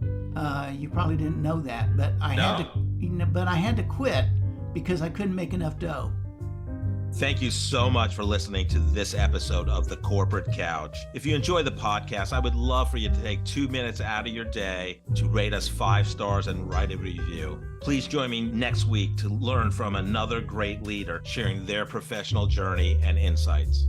[SPEAKER 4] You probably didn't know that, but I had to quit because I couldn't make enough dough.
[SPEAKER 3] Thank you so much for listening to this episode of The Corporate Couch. If you enjoy the podcast, I would love for you to take 2 minutes out of your day to rate us 5 stars and write a review. Please join me next week to learn from another great leader sharing their professional journey and insights.